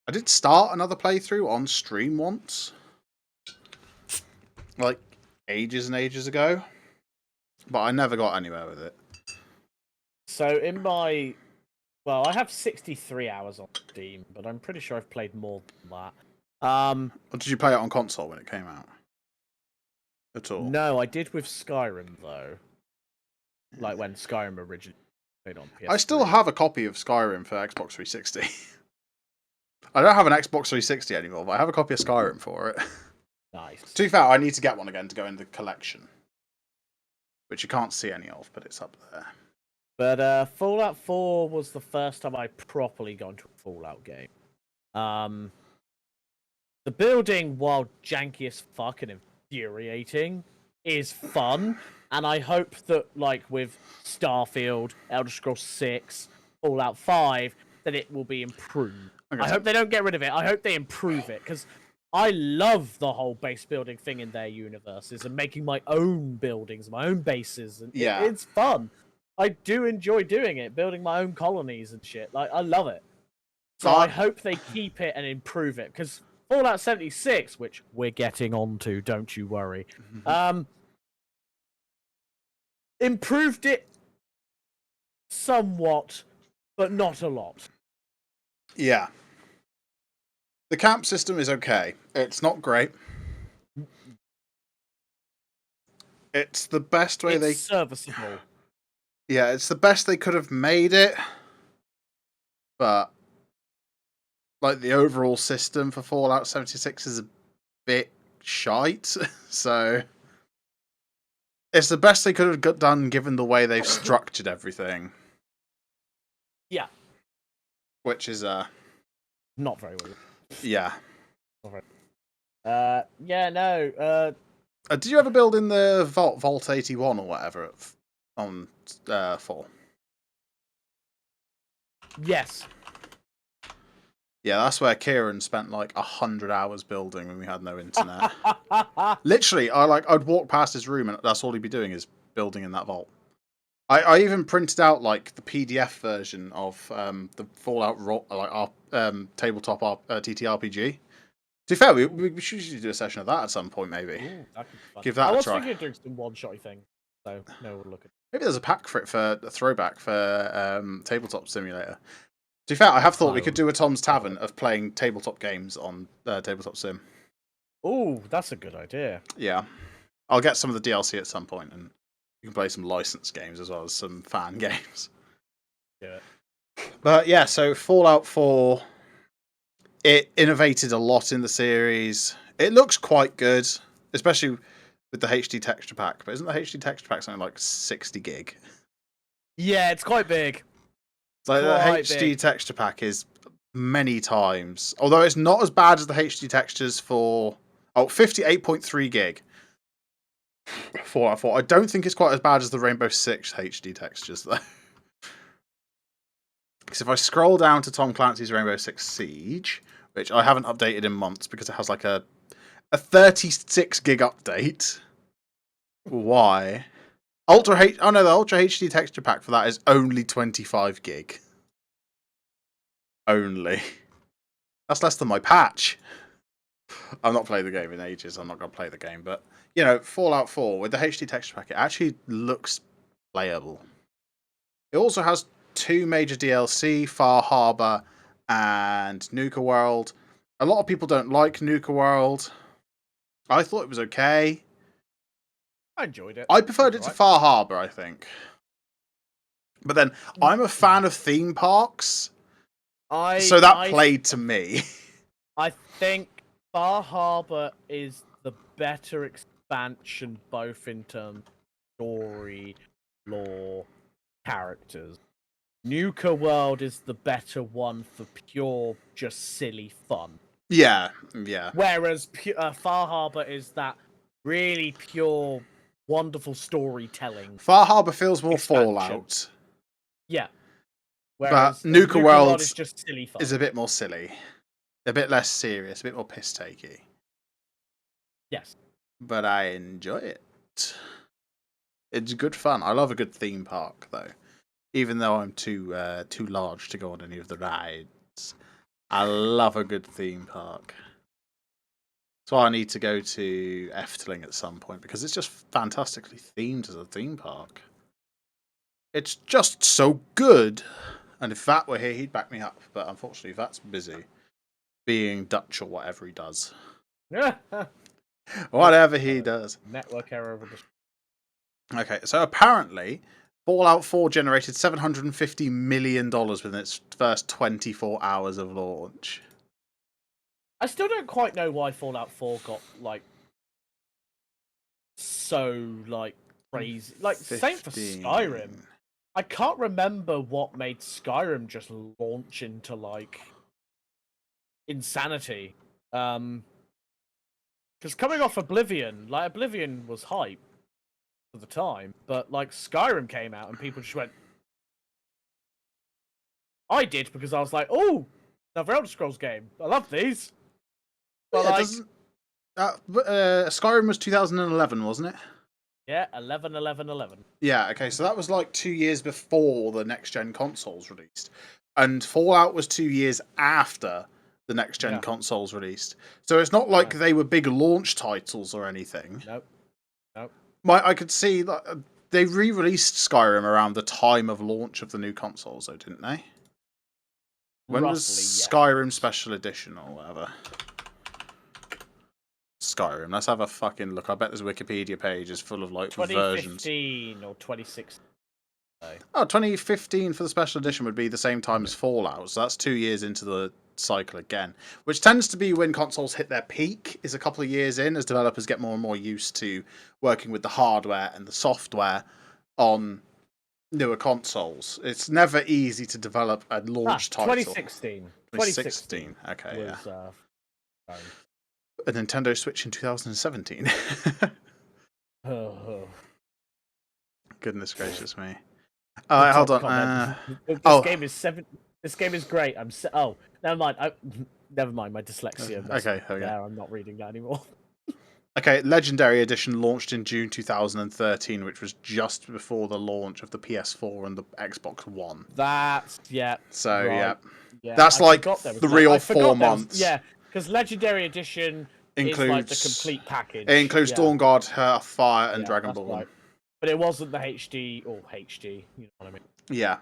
I did start another playthrough on stream once. Ages and ages ago. But I never got anywhere with it. So I have 63 hours on Steam, but I'm pretty sure I've played more than that. Or did you play it on console when it came out? At all? No, I did with Skyrim though. Like when Skyrim originally played on PS3. I still have a copy of Skyrim for Xbox 360. I don't have an Xbox 360 anymore, but I have a copy of Skyrim for it. Nice. To be fair, I need to get one again to go in the collection. Which you can't see any of, but it's up there. But Fallout 4 was the first time I properly got into a Fallout game. The building, while janky as fuck and infuriating, is fun. And I hope that, with Starfield, Elder Scrolls 6, Fallout 5, that it will be improved. I hope they don't get rid of it. I hope they improve it, because I love the whole base building thing in their universes and making my own buildings, my own bases. And it's fun. I do enjoy doing it, building my own colonies and shit. Like, I love it. So Oh, I hope they keep it and improve it, because Fallout 76, which we're getting onto, don't you worry, improved it somewhat, but not a lot. Yeah. The camp system is okay. It's not great. It's the best way It's serviceable. Yeah, it's the best they could have made it. But like the overall system for Fallout 76 is a bit shite. So it's the best they could have done given the way they've structured everything. Yeah. Which is Not very well. Yeah. Yeah, no. Did you ever build in the Vault 81 or whatever on 4? Yes. Yeah, that's where Kieran spent like 100 hours building when we had no internet. Literally, I'd walk past his room and that's all he'd be doing is building in that vault. I even printed out like the PDF version of the Fallout tabletop TTRPG. To be fair, we should usually do a session of that at some point, maybe. Ooh, that could be fun. Give that a try. I was thinking of doing some one-shotty thing, so no, we'll look at it. Maybe there's a pack for it for a throwback for Tabletop Simulator. To be fair, I have thought we could do a Tom's Tavern of playing tabletop games on Tabletop Sim. Ooh, that's a good idea. Yeah. I'll get some of the DLC at some point, and you can play some licensed games as well as some fan games. Yeah. But yeah, so Fallout 4, it innovated a lot in the series. It looks quite good, especially with the HD texture pack. But isn't the HD texture pack something like 60 gig? Yeah, it's quite big. Like the HD texture pack is many times, although it's not as bad as the HD textures for 58.3 gig. Fallout 4. I don't think it's quite as bad as the Rainbow Six HD textures though. Because if I scroll down to Tom Clancy's Rainbow Six Siege, which I haven't updated in months because it has like a 36 gig update. Why? The Ultra HD texture pack for that is only 25 gig. Only. That's less than my patch. I've not played the game in ages. I'm not going to play the game. But, you know, Fallout 4, with the HD texture pack, it actually looks playable. It also has 2 major DLC, Far Harbor and Nuka World. A lot of people don't like Nuka World. I thought it was okay. I enjoyed it. I preferred it to Far Harbor, I think. But then, I'm a fan of theme parks. So that played to me. I think Far Harbor is the better expansion, both in terms of story, lore, characters. Nuka World is the better one for pure, just silly fun. Yeah, yeah. Whereas Far Harbor is that really pure, wonderful storytelling. Far Harbor feels more expansion. Fallout. Yeah. Whereas but Nuka World is just silly fun. Is a bit more silly. A bit less serious, a bit more piss-takey. Yes. But I enjoy it. It's good fun. I love a good theme park, though. Even though I'm too large to go on any of the rides. I love a good theme park. So I need to go to Efteling at some point, because it's just fantastically themed as a theme park. It's just so good. And if Vat were here, he'd back me up. But unfortunately, Vat's busy being Dutch or whatever he does. Whatever he does. Network error over the... Okay, so apparently, Fallout 4 generated $750 million within its first 24 hours of launch. I still don't quite know why Fallout 4 got, like, so, like, crazy. Like, 15. Same for Skyrim. I can't remember what made Skyrim just launch into, like, insanity. Because coming off Oblivion, like, Oblivion was hype for the time, but, like, Skyrim came out and people just went... I did, because I was like, oh, another Elder Scrolls game. I love these. But, yeah, like... Skyrim was 2011, wasn't it? Yeah, 11, 11, 11. Yeah, okay, so that was like 2 years before the next gen consoles released. And Fallout was 2 years after the next gen consoles released. So it's not like they were big launch titles or anything. Nope. Nope. I could see that they re-released Skyrim around the time of launch of the new consoles, though, didn't they? When was Skyrim Special Edition or whatever? Skyrim. Let's have a fucking look. I bet this Wikipedia page is full of like 2015 versions. Or 2016. Oh, 2015 for the Special Edition would be the same time as Fallout, so that's 2 years into the cycle again. Which tends to be when consoles hit their peak, is a couple of years in, as developers get more and more used to working with the hardware and the software on newer consoles. It's never easy to develop a launch title. 2016. 2016. Okay, was, yeah. A Nintendo Switch in 2017. Goodness gracious me. Hold on. This game is great. Oh, never mind. Never mind. My dyslexia. Okay, there we go. I'm not reading that anymore. Okay, Legendary Edition launched in June 2013, which was just before the launch of the PS4 and the Xbox One. So right. Yeah. That's like 3 or 4 months. Because Legendary Edition includes like the complete package. It includes Dawn Guard, Fire, and Dragonborn. Right. But it wasn't the HD or HD. You know what I mean? Yeah.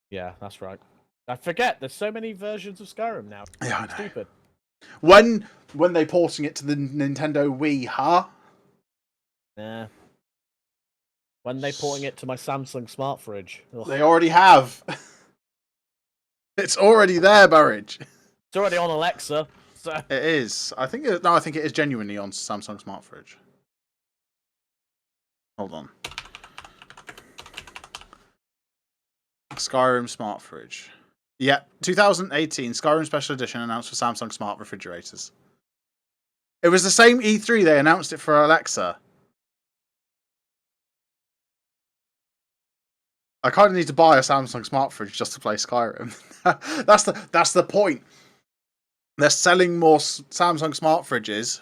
Yeah, that's right. I forget. There's so many versions of Skyrim now. Yeah, I know. Stupid. When they porting it to the Nintendo Wii, huh? Yeah. When they porting it to my Samsung smart fridge. Ugh. They already have. It's already there, Burridge. It's already on Alexa. So. It is. I think it is genuinely on Samsung smart fridge. Hold on. Skyrim smart fridge. Yeah, 2018 Skyrim Special Edition announced for Samsung smart refrigerators. It was the same E3 they announced it for Alexa. I kind of need to buy a Samsung smart fridge just to play Skyrim. That's the point. They're selling more Samsung smart fridges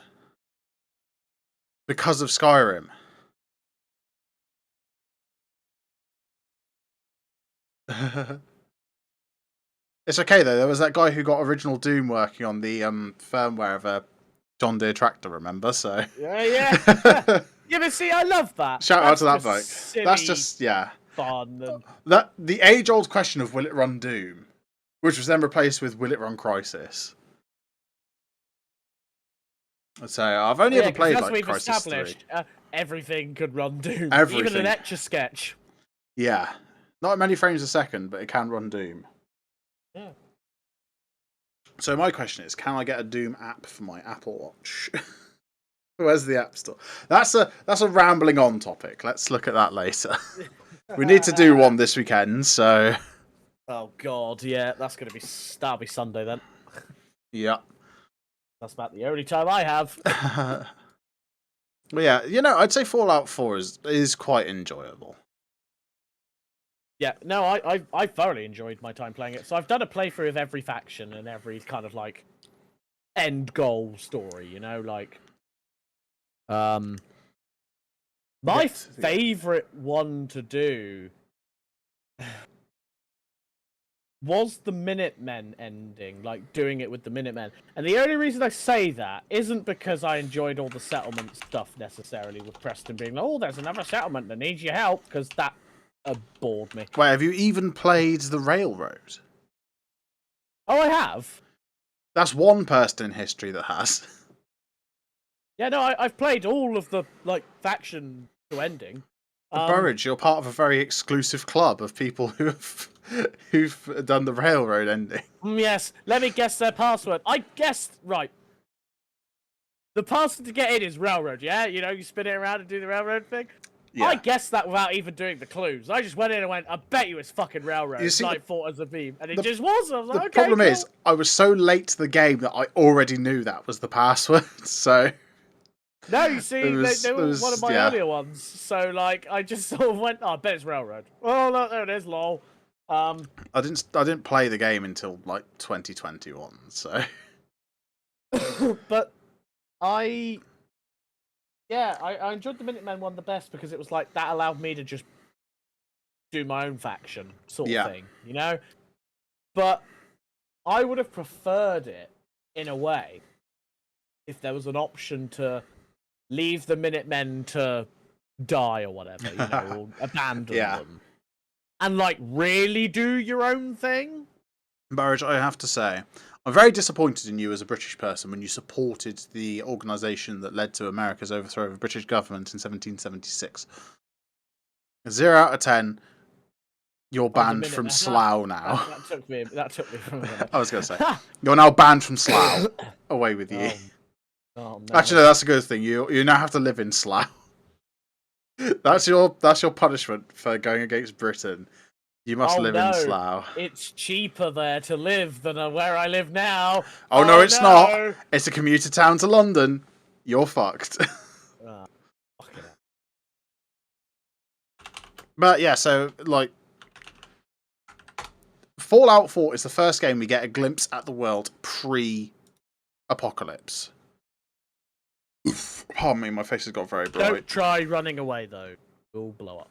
because of Skyrim. It's okay though. There was that guy who got original Doom working on the firmware of a John Deere tractor. Remember? So yeah. Yeah, but see, I love that. Shout out to that bloke. That's just fun. And... That the age-old question of will it run Doom, which was then replaced with will it run Crisis. So I've only ever played like Crisis 3. Everything could run Doom. Everything. Even an Etch-a-Sketch. Yeah. Not at many frames a second, but it can run Doom. Yeah. So my question is, can I get a Doom app for my Apple Watch? Where's the App Store? That's a rambling on topic. Let's look at that later. We need to do one this weekend, so... Oh god, yeah, that'll be Sunday then. Yeah. That's about the only time I have. Well, yeah, I'd say Fallout 4 is quite enjoyable. Yeah, no, I thoroughly enjoyed my time playing it. So I've done a playthrough of every faction and every kind of like end goal story, like my favorite one to do was the Minutemen ending, like doing it with the Minutemen. And the only reason I say that isn't because I enjoyed all the settlement stuff necessarily, with Preston being like, oh, there's another settlement that needs your help, because that bored me. Wait, have you even played the Railroad? Oh, I have. That's one person in history that has. Yeah, no, I've played all of the faction to ending. Burridge, you're part of a very exclusive club of people who've done the Railroad ending. Yes, let me guess their password. I guessed right. The password to get in is Railroad. Yeah, you spin it around and do the Railroad thing. Yeah. I guessed that without even doing the clues. I just went in and went, I bet you it's fucking Railroad. Night fought as a beam. And it just was. I was like, okay, the problem is, I was so late to the game that I already knew that was the password, so... No, you see, they were one of my earlier ones. So, I just sort of went, oh, I bet it's Railroad. Oh, look, there it is, lol. I didn't play the game until, 2021, so... But I Yeah, I enjoyed the Minutemen one the best because it was like that allowed me to just do my own faction sort of Yeah. thing, you know? But I would have preferred it in a way if there was an option to leave the Minutemen to die or whatever, you know, or abandon Yeah. them. And like really do your own thing. Burridge, I have to say, I'm very disappointed in you as a British person when you supported the organisation that led to America's overthrow of the British government in 1776. 0 out of 10, you're banned from Slough now. That took me from a minute. I was going to say, you're now banned from Slough. Away with you. Oh, no. Actually, no, that's a good thing. You now have to live in Slough. That's your punishment for going against Britain. You must live in Slough. It's cheaper there to live than where I live now. Oh no, it's not. It's a commuter town to London. You're fucked. Fucking hell. But yeah, so like Fallout 4 is the first game we get a glimpse at the world pre-apocalypse. Pardon me, my face has got very bright. Don't try running away though. You'll blow up.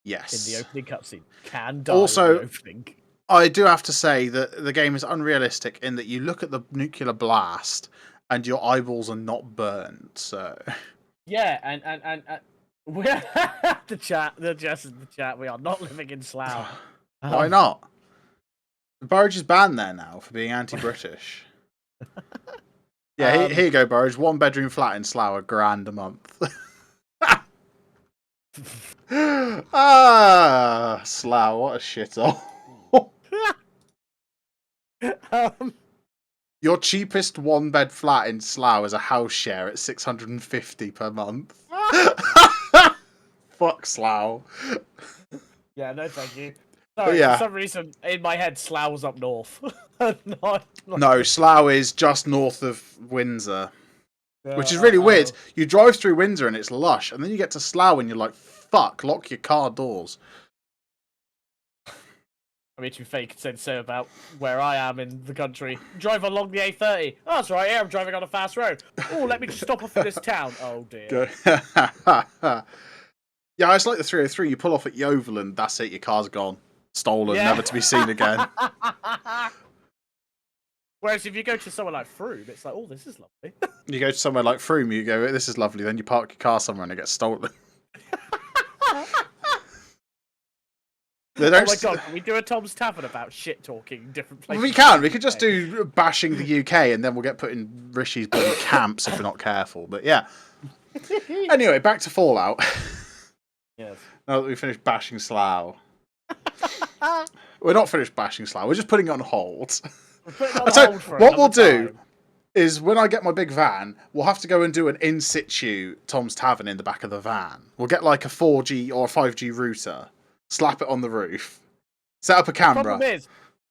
Yes. In the opening cutscene. Can die Also, in the opening. I do have to say that the game is unrealistic in that you look at the nuclear blast and your eyeballs are not burned, so... Yeah, and we're the chat, we are not living in Slough. Why not? Burridge is banned there now for being anti-British. Yeah, here you go, Burridge. 1-bedroom flat in Slough, £1,000 a month. Slough, what a shithole. Your cheapest 1-bed flat in Slough is a house share at £650 per month. Fuck Slough. Yeah, no thank you. Sorry, for some reason in my head Slough's up north. No, Slough is just north of Windsor. Which is really weird. You drive through Windsor and it's lush, and then you get to Slough and you're like, fuck, lock your car doors. I mean, to be fair, you could say the same about where I am in the country. Drive along the A30. Oh, that's right, yeah, I'm driving on a fast road. Oh, let me just stop off at this town. Oh, dear. Yeah, it's like the 303. You pull off at Yeovilland, that's it, your car's gone. Stolen, never to be seen again. Whereas if you go to somewhere like Frome, it's like, oh, this is lovely. You go to somewhere like Frome, you go, this is lovely. Then you park your car somewhere and it gets stolen. Oh my god, can we do a Tom's Tavern about shit talking different places? We can. We could just do bashing the UK and then we'll get put in Rishi's bloody camps if we're not careful. But yeah. Anyway, back to Fallout. Yes. Now that we've finished bashing Slough. We're not finished bashing Slough. We're just putting it on hold. What we'll do is when I get my big van, we'll have to go and do an in situ Tom's Tavern in the back of the van. We'll get like a 4G or a 5G router, slap it on the roof, set up a camera.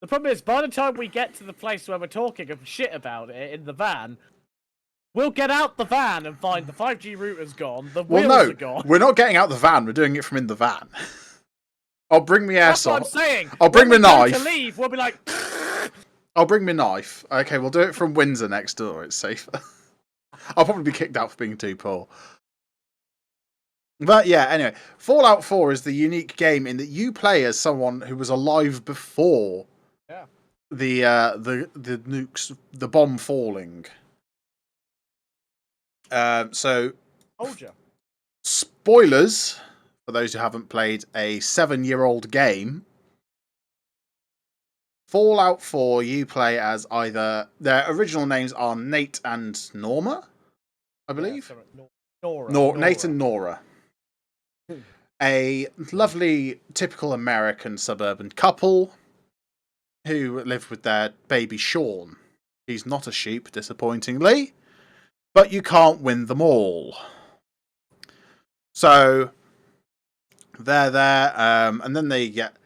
The problem is, by the time we get to the place where we're talking of shit about it in the van, we'll get out the van and find the 5G router's gone, the wheels are gone. We're not getting out the van, we're doing it from in the van. I'll bring my airsoft. That's what I'm saying. I'll bring my knife. To leave, we'll be like... I'll bring my knife. Okay, we'll do it from Windsor next door. It's safer. I'll probably be kicked out for being too poor. But yeah, anyway. Fallout 4 is the unique game in that you play as someone who was alive before the nukes, the bomb falling. So... Told you. Spoilers, for those who haven't played a 7-year-old game... Fallout 4, you play as either... Their original names are Nate and Norma, I believe. Nora. Nate and Nora. A lovely, typical American suburban couple who live with their baby Sean. He's not a sheep, disappointingly, but you can't win them all. So, they're there, and then they get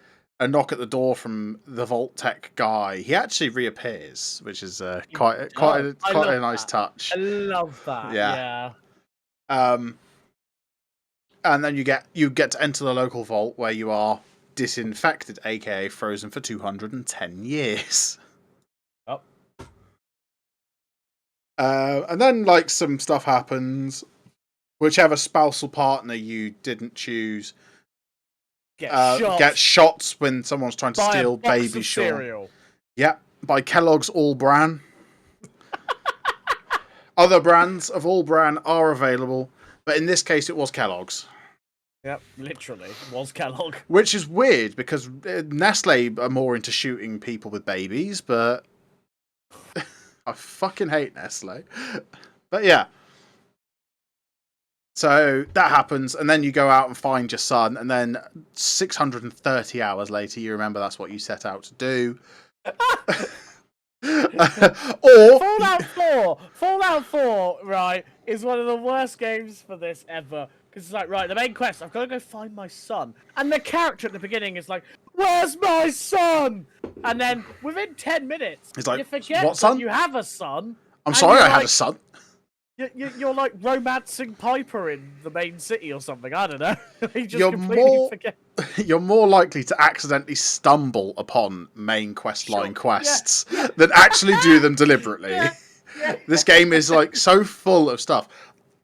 a knock at the door from the Vault Tech guy. He actually reappears, which is quite a nice touch. I love that. Yeah. And then you get to enter the local vault where you are disinfected, aka frozen for 210 years. Oh. And then, like, some stuff happens. Whichever spousal partner you didn't choose gets shot when someone's trying to steal baby Sean. Cereal. Yep, by Kellogg's All Bran. Other brands of All Bran are available, but in this case, it was Kellogg's. Yep, literally, was Kellogg. Which is weird because Nestle are more into shooting people with babies, but I fucking hate Nestle. But yeah. So that happens, and then you go out and find your son, and then 630 hours later, you remember that's what you set out to do. Or Fallout 4, right, is one of the worst games for this ever. Because it's like, right, the main quest, I've got to go find my son. And the character at the beginning is like, where's my son? And then within 10 minutes, he's like, you forget what son? That you have a son. I'm sorry, I had a son. You're like romancing Piper in the main city or something. I don't know. You just completely forget. You're more likely to accidentally stumble upon main quest line quests than actually do them deliberately. Yeah. This game is like so full of stuff.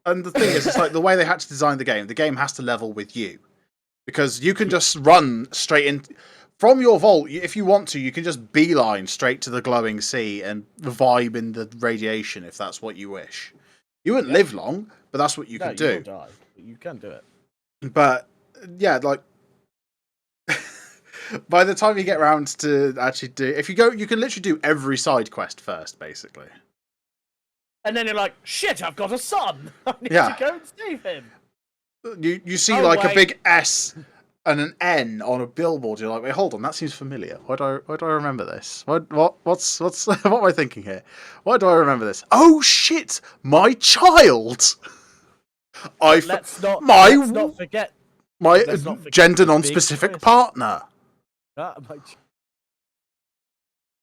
And the thing is, it's like the way they had to design the game has to level with you. Because you can just run straight in. From your vault, if you want to, you can just beeline straight to the glowing sea and vibe in the radiation if that's what you wish. You wouldn't live long, but that's what you can do. You will die. You can do it. But, yeah, like... by the time you get around to actually do... If you go, you can literally do every side quest first, basically. And then you're like, shit, I've got a son! I need to go and save him! You see a big S and an N on a billboard. You're like, wait, hold on, that seems familiar. Why do I remember this? What am I thinking here? Why do I remember this? Oh shit, my child. Let's not forget my gender non-specific partner.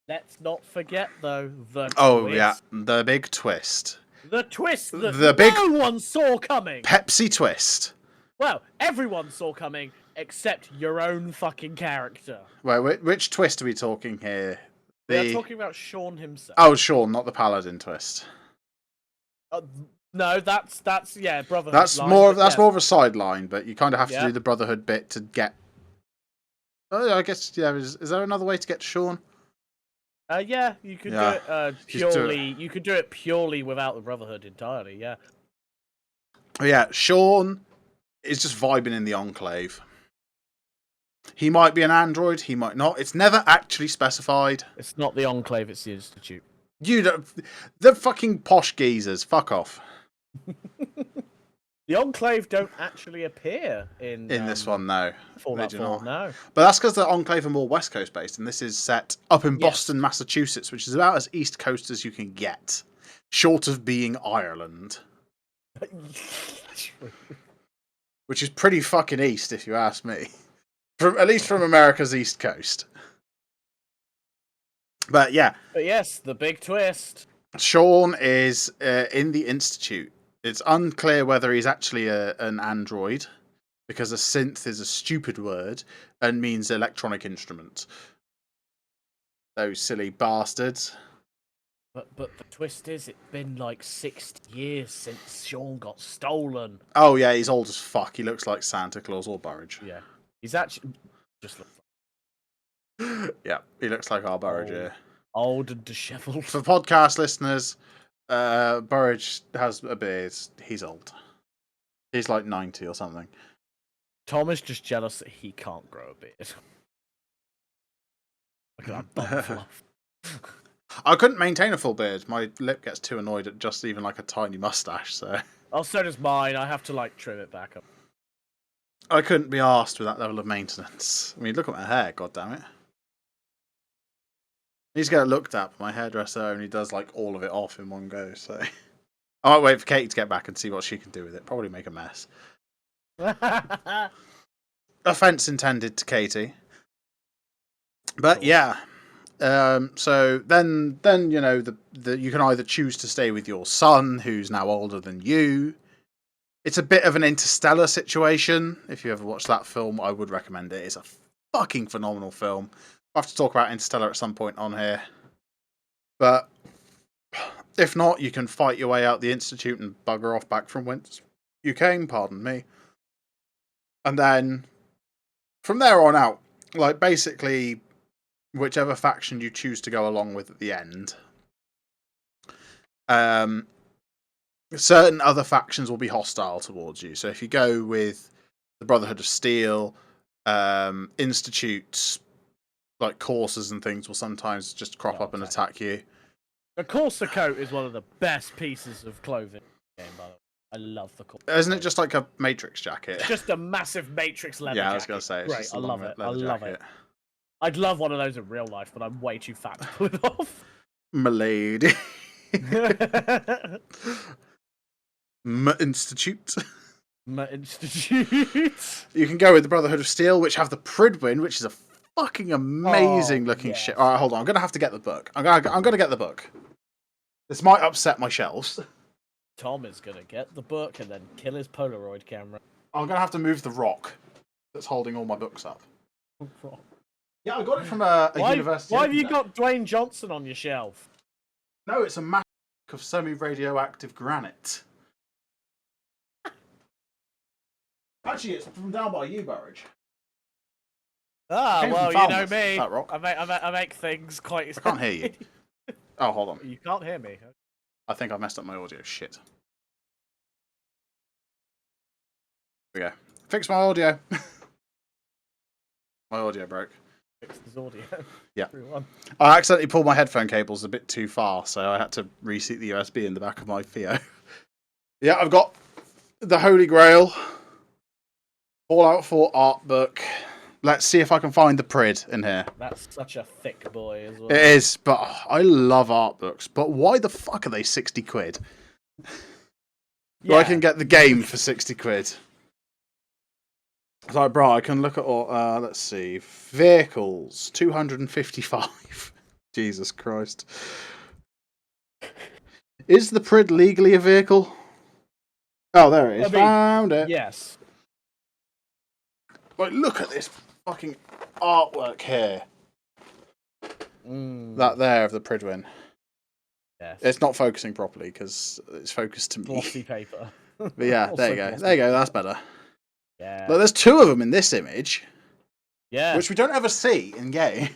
Let's not forget though the twist. Yeah, the big twist. The twist that no one saw coming. Pepsi twist. Well, everyone saw coming except your own fucking character. Wait, which twist are we talking here? We're talking about Sean himself. Oh, Sean, not the paladin twist. No, that's Brotherhood. That's more of a sideline, but you kind of have to do the Brotherhood bit to get. Oh, I guess Is there another way to get to Sean? Yeah, you could do it purely. You could do it purely without the Brotherhood entirely. Yeah. Oh, yeah, Sean is just vibing in the Enclave. He might be an android, he might not. It's never actually specified. It's not the Enclave, it's the Institute. The fucking posh geezers. Fuck off. The Enclave don't actually appear in this one, no. Fallout 4, no. But that's because the Enclave are more West Coast based, and this is set up in Boston, Massachusetts, which is about as East Coast as you can get, short of being Ireland. Which is pretty fucking east, if you ask me. At least from America's East Coast. But yeah. But yes, the big twist. Sean is in the Institute. It's unclear whether he's actually an android, because a synth is a stupid word and means electronic instrument. Those silly bastards. But the twist is, it's been like 60 years since Sean got stolen. Oh yeah, he's old as fuck. He looks like Santa Claus or Burridge. Yeah, he's actually just looks like... Yeah, he looks like our Burridge. Yeah. Old and dishevelled. For podcast listeners, Burridge has a beard. He's old. He's like 90 or something. Tom is just jealous that he can't grow a beard. Look at that bum fluff. I couldn't maintain a full beard. My lip gets too annoyed at just even like a tiny mustache. So. Oh, so does mine. I have to like trim it back up. I couldn't be arsed with that level of maintenance. I mean, look at my hair. God damn it. I need to get it looked at. My hairdresser only does like all of it off in one go. So I might wait for Katie to get back and see what she can do with it. Probably make a mess. Offense intended to Katie. But yeah. So then you know you can either choose to stay with your son, who's now older than you. It's a bit of an Interstellar situation. If you ever watched that film, I would recommend it. It's a fucking phenomenal film. I'll have to talk about Interstellar at some point on here. But If not, you can fight your way out the Institute and bugger off back from whence you came, pardon me. And then, from there on out, like, basically, whichever faction you choose to go along with at the end, certain other factions will be hostile towards you. So if you go with the Brotherhood of Steel, Institutes, like courses and things will sometimes just crop up and attack you. The Corsair coat is one of the best pieces of clothing in the game, by the way. I love the Corsair. Isn't it just like a Matrix jacket? It's just a massive Matrix leather jacket. Yeah, I was going to say, it's just I love it. I love jacket. it. I'd love one of those in real life, but I'm way too fat to pull it off. Milady. Institute. Institute. You can go with the Brotherhood of Steel, which have the Pridwin, which is a fucking amazing looking shit. All right, hold on. I'm going to have to get the book. I'm going to get the book. This might upset my shelves. Tom is going to get the book and then kill his Polaroid camera. I'm going to have to move the rock that's holding all my books up. Yeah, I got it from a university. Why have you got Dwayne Johnson on your shelf? No, it's a massive of semi-radioactive granite. Actually, it's from down by you, Burridge. Ah, well, you know me. That rock. I make things quite... I can't hear you. Oh, hold on. You can't hear me. I think I messed up my audio. Shit. There we go. Fix my audio. My audio broke. Fix this audio. Yeah. Everyone. I accidentally pulled my headphone cables a bit too far, so I had to reseat the USB in the back of my Theo. Yeah, I've got the Holy Grail, Fallout 4 art book. Let's see if I can find the Prid in here. That's such a thick boy as well. It is, but I love art books. But why the fuck are they 60 quid? Yeah. I can get the game for 60 quid. So, bro, I can look at all. Let's see. Vehicles, 255. Jesus Christ. Is the Prid legally a vehicle? Oh, there it is. Found it. Yes. Like, look at this fucking artwork here. That there of the Pridwin. Yes. It's not focusing properly because it's focused to me. Glossy paper. But yeah, there you go. There you go. That's better. Yeah. Look, there's two of them in this image. Yeah. Which we don't ever see in game.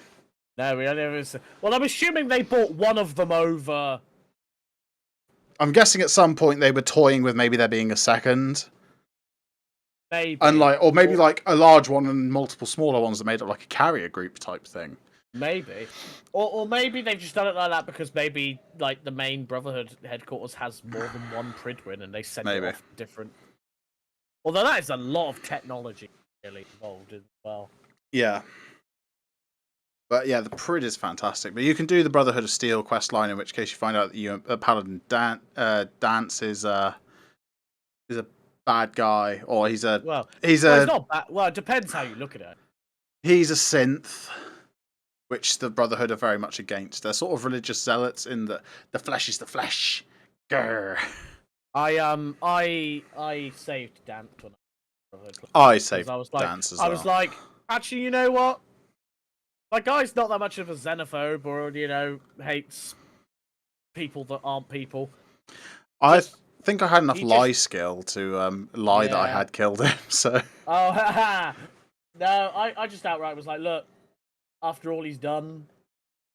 No, we don't ever see. Well, I'm assuming they bought one of them over. I'm guessing at some point they were toying with maybe there being a second. Maybe. And or maybe like a large one and multiple smaller ones that made it like a carrier group type thing. Maybe. Or maybe they've just done it like that because maybe like the main Brotherhood headquarters has more than one Pridwin and they send it off different. Although that is a lot of technology really involved as well. Yeah. But yeah, the Prid is fantastic. But you can do the Brotherhood of Steel quest line, in which case you find out that Paladin Dance is a bad guy, or he's not bad. Well, it depends how you look at it. He's a synth, which the Brotherhood are very much against. They're sort of religious zealots in that the flesh is the flesh. Grr. I saved Dance when I saved Dance as well. I was like, actually, you know what? My guy's not that much of a xenophobe or, hates people that aren't people. I think I had enough lie skill to lie that I had killed him, so... Oh, haha! No, I just outright was like, look, after all he's done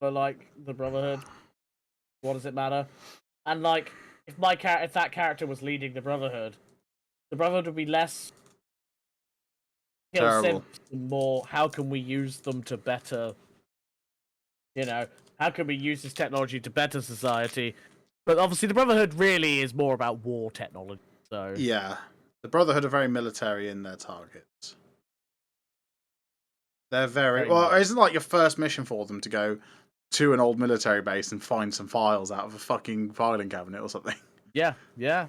for, the Brotherhood, what does it matter? And, if that character was leading the Brotherhood would be less... Terrible. And more, how can we use them to better... how can we use this technology to better society? But obviously the Brotherhood really is more about war technology, so... Yeah. The Brotherhood are very military in their targets. They're very... Well, isn't like your first mission for them to go to an old military base and find some files out of a fucking filing cabinet or something? Yeah, yeah.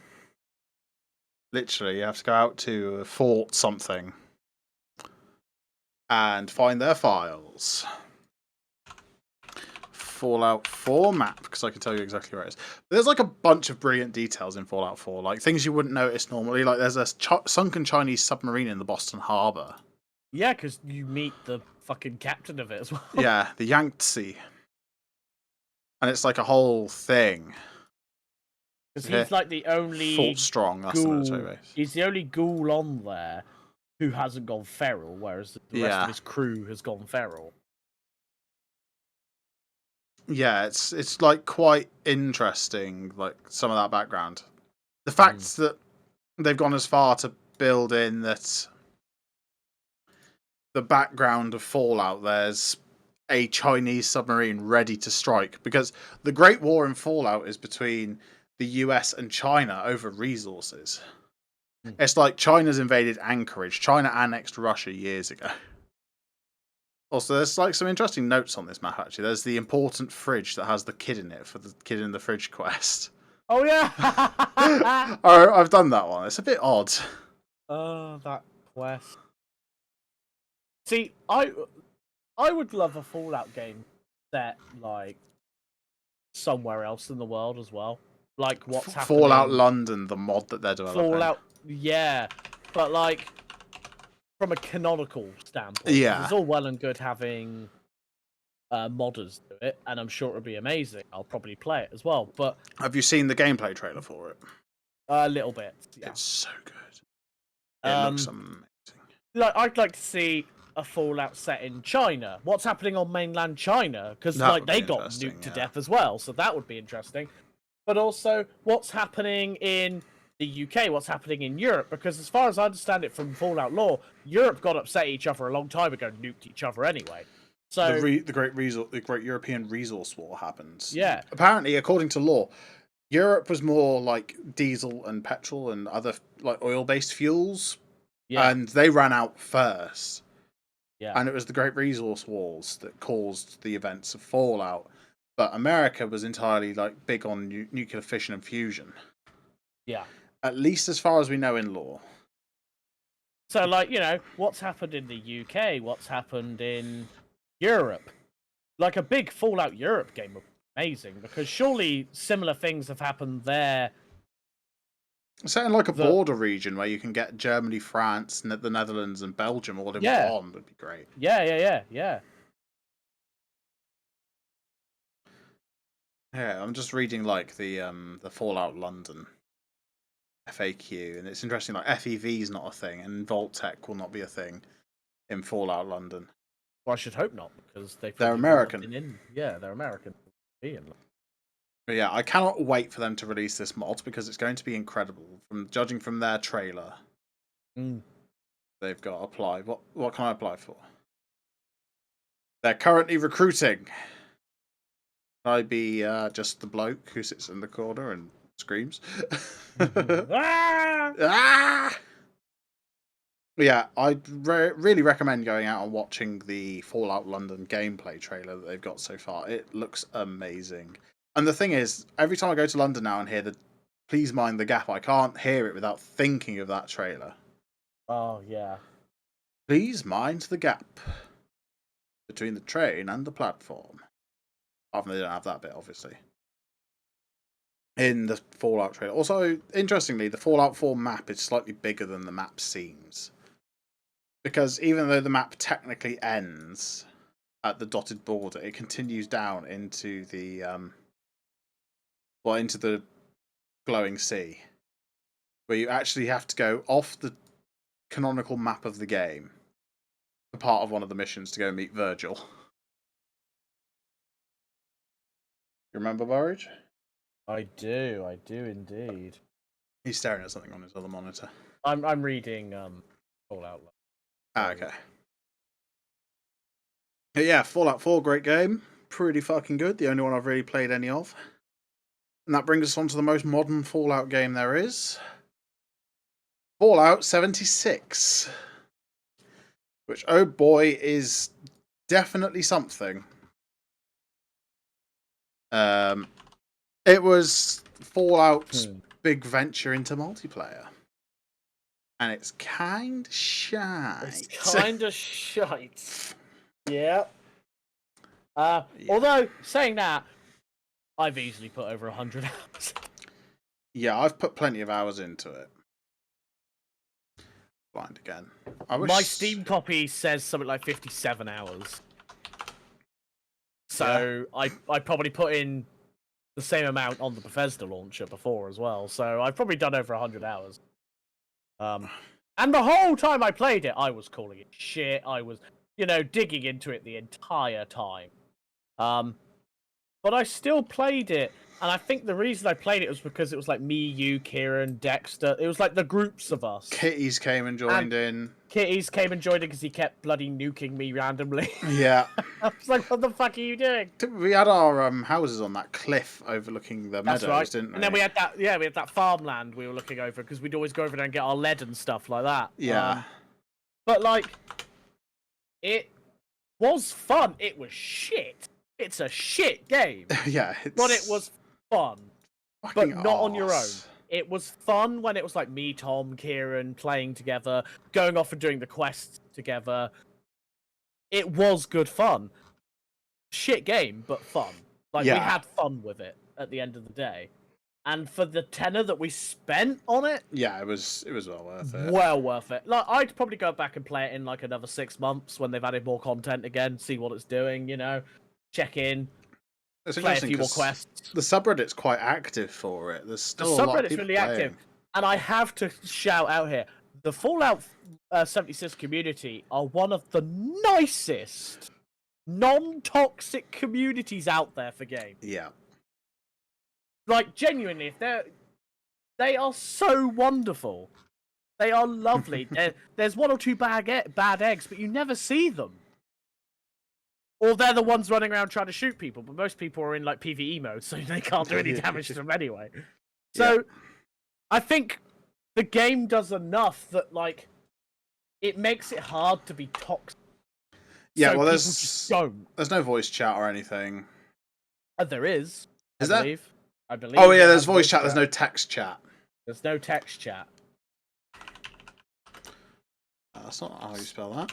Literally, you have to go out to a fort something and find their files. Fallout 4 map, because I can tell you exactly where it is. But there's a bunch of brilliant details in Fallout 4, things you wouldn't notice normally. There's a sunken Chinese submarine in the Boston Harbor. Yeah, because you meet the fucking captain of it as well. Yeah, the Yangtze. And it's a whole thing. Because Yeah. he's like the only Fort Strong, that's the military ghoul. base. He's the only ghoul on there who hasn't gone feral, whereas the rest Yeah. of his crew has gone feral. Yeah, it's like quite interesting, like some of that background. The fact that they've gone as far to build in that the background of Fallout, there's a Chinese submarine ready to strike, because the Great War in Fallout is between the US and China over resources. It's like China's invaded Anchorage. China annexed Russia years ago. Also, there's like some interesting notes on this map, actually. There's the important fridge that has the kid in it for the kid in the fridge quest. Oh, yeah! I've done that one. It's a bit odd. Oh, that quest. See, I would love a Fallout game set, like, somewhere else in the world as well. Like, what's happening... Fallout London, the mod that they're developing. Fallout, yeah. But, like, from a canonical standpoint. Yeah. It's all well and good having modders do it, and I'm sure it'll be amazing. I'll probably play it as well, but... Have you seen the gameplay trailer for it? A little bit, yeah. It's so good. It looks amazing. Like, I'd like to see a Fallout set in China. What's happening on mainland China? Because like they got nuked to death as well, so that would be interesting. But also, what's happening in the UK? What's happening in Europe? Because as far as I understand it from Fallout lore, Europe got upset at each other a long time ago, and nuked each other anyway. So the Great European Resource War happens. Yeah. Apparently, according to lore, Europe was more like diesel and petrol and other like oil-based fuels. Yeah. And they ran out first. Yeah. And it was the Great Resource Wars that caused the events of Fallout. But America was entirely like big on nuclear fission and fusion. Yeah. At least as far as we know in lore. So, like, you know, what's happened in the UK? What's happened in Europe? Like, a big Fallout Europe game would be amazing, because surely similar things have happened there. Set in like a border region where you can get Germany, France, the Netherlands, and Belgium all in one would be great. Yeah. Yeah, I'm just reading like the Fallout London FAQ, and it's interesting. Like FEV is not a thing, and Vault-Tec will not be a thing in Fallout London. Well, I should hope not, because they're American. Yeah, they're American. But yeah, I cannot wait for them to release this mod, because it's going to be incredible. From judging from their trailer, they've got to apply. What can I apply for? They're currently recruiting. Can I be just the bloke who sits in the corner and screams? Ah! Yeah, I'd really recommend going out and watching the Fallout London gameplay trailer that they've got so far. It looks amazing. And the thing is, every time I go to London now and hear the "Please Mind the Gap," I can't hear it without thinking of that trailer. Oh, yeah. Please mind the gap between the train and the platform. Apart from they don't have that bit, obviously. In the Fallout trailer. Also, interestingly, the Fallout 4 map is slightly bigger than the map seems. Because even though the map technically ends at the dotted border, it continues down into the into the glowing sea, where you actually have to go off the canonical map of the game for part of one of the missions to go meet Virgil. You remember Burridge? I do indeed. He's staring at something on his other monitor. I'm reading Fallout. Okay. But yeah, Fallout 4, great game. Pretty fucking good. The only one I've really played any of. And that brings us on to the most modern Fallout game there is. Fallout 76. Which, oh boy, is definitely something. It was Fallout's big venture into multiplayer. And it's kind of shite. It's kind of shite. Yeah. Although, saying that, I've easily put over 100 hours. Yeah, I've put plenty of hours into it. Blind again. My Steam copy says something like 57 hours. So, yeah. I probably put in the same amount on the Bethesda launcher before as well. So I've probably done over 100 hours. And the whole time I played it, I was calling it shit. I was, digging into it the entire time. But I still played it, and I think the reason I played it was because it was like me, you, Kieran, Dexter. It was like the groups of us. Kitties came and joined in. Kitties came and joined in because he kept bloody nuking me randomly. Yeah. I was like, what the fuck are you doing? We had our houses on that cliff overlooking the meadows, That's right. didn't we? And then we had that farmland we were looking over because we'd always go over there and get our lead and stuff like that. Yeah. But like, it was fun. It was shit. It's a shit game. Yeah. But it was fun. But not on your own. arse. It was fun when it was like me, Tom, Kieran playing together, going off and doing the quests together. It was good fun. Shit game, but fun. Like, we had fun with it at the end of the day. And for the tenner that we spent on it, yeah, it was well worth it. Well worth it. Like, I'd probably go back and play it in like another 6 months when they've added more content again, see what it's doing, check in, It's play a interesting few more 'cause quests. the subreddit's quite active for it. There's The still a lot of subreddit's people really playing. active. And I have to shout out here, the Fallout 76 community are one of the nicest, non-toxic communities out there for games. Yeah. Like, genuinely, they are so wonderful. They are lovely. There's one or two bad eggs, but you never see them. Or they're the ones running around trying to shoot people, but most people are in like PvE mode, so they can't do any damage to them anyway. So, I think the game does enough that like it makes it hard to be toxic. Yeah, so well, people just don't. there's no voice chat or anything. There is. Is there? I believe. Oh yeah, there's voice chat. There's no text chat. There's no text chat. That's not how you spell that.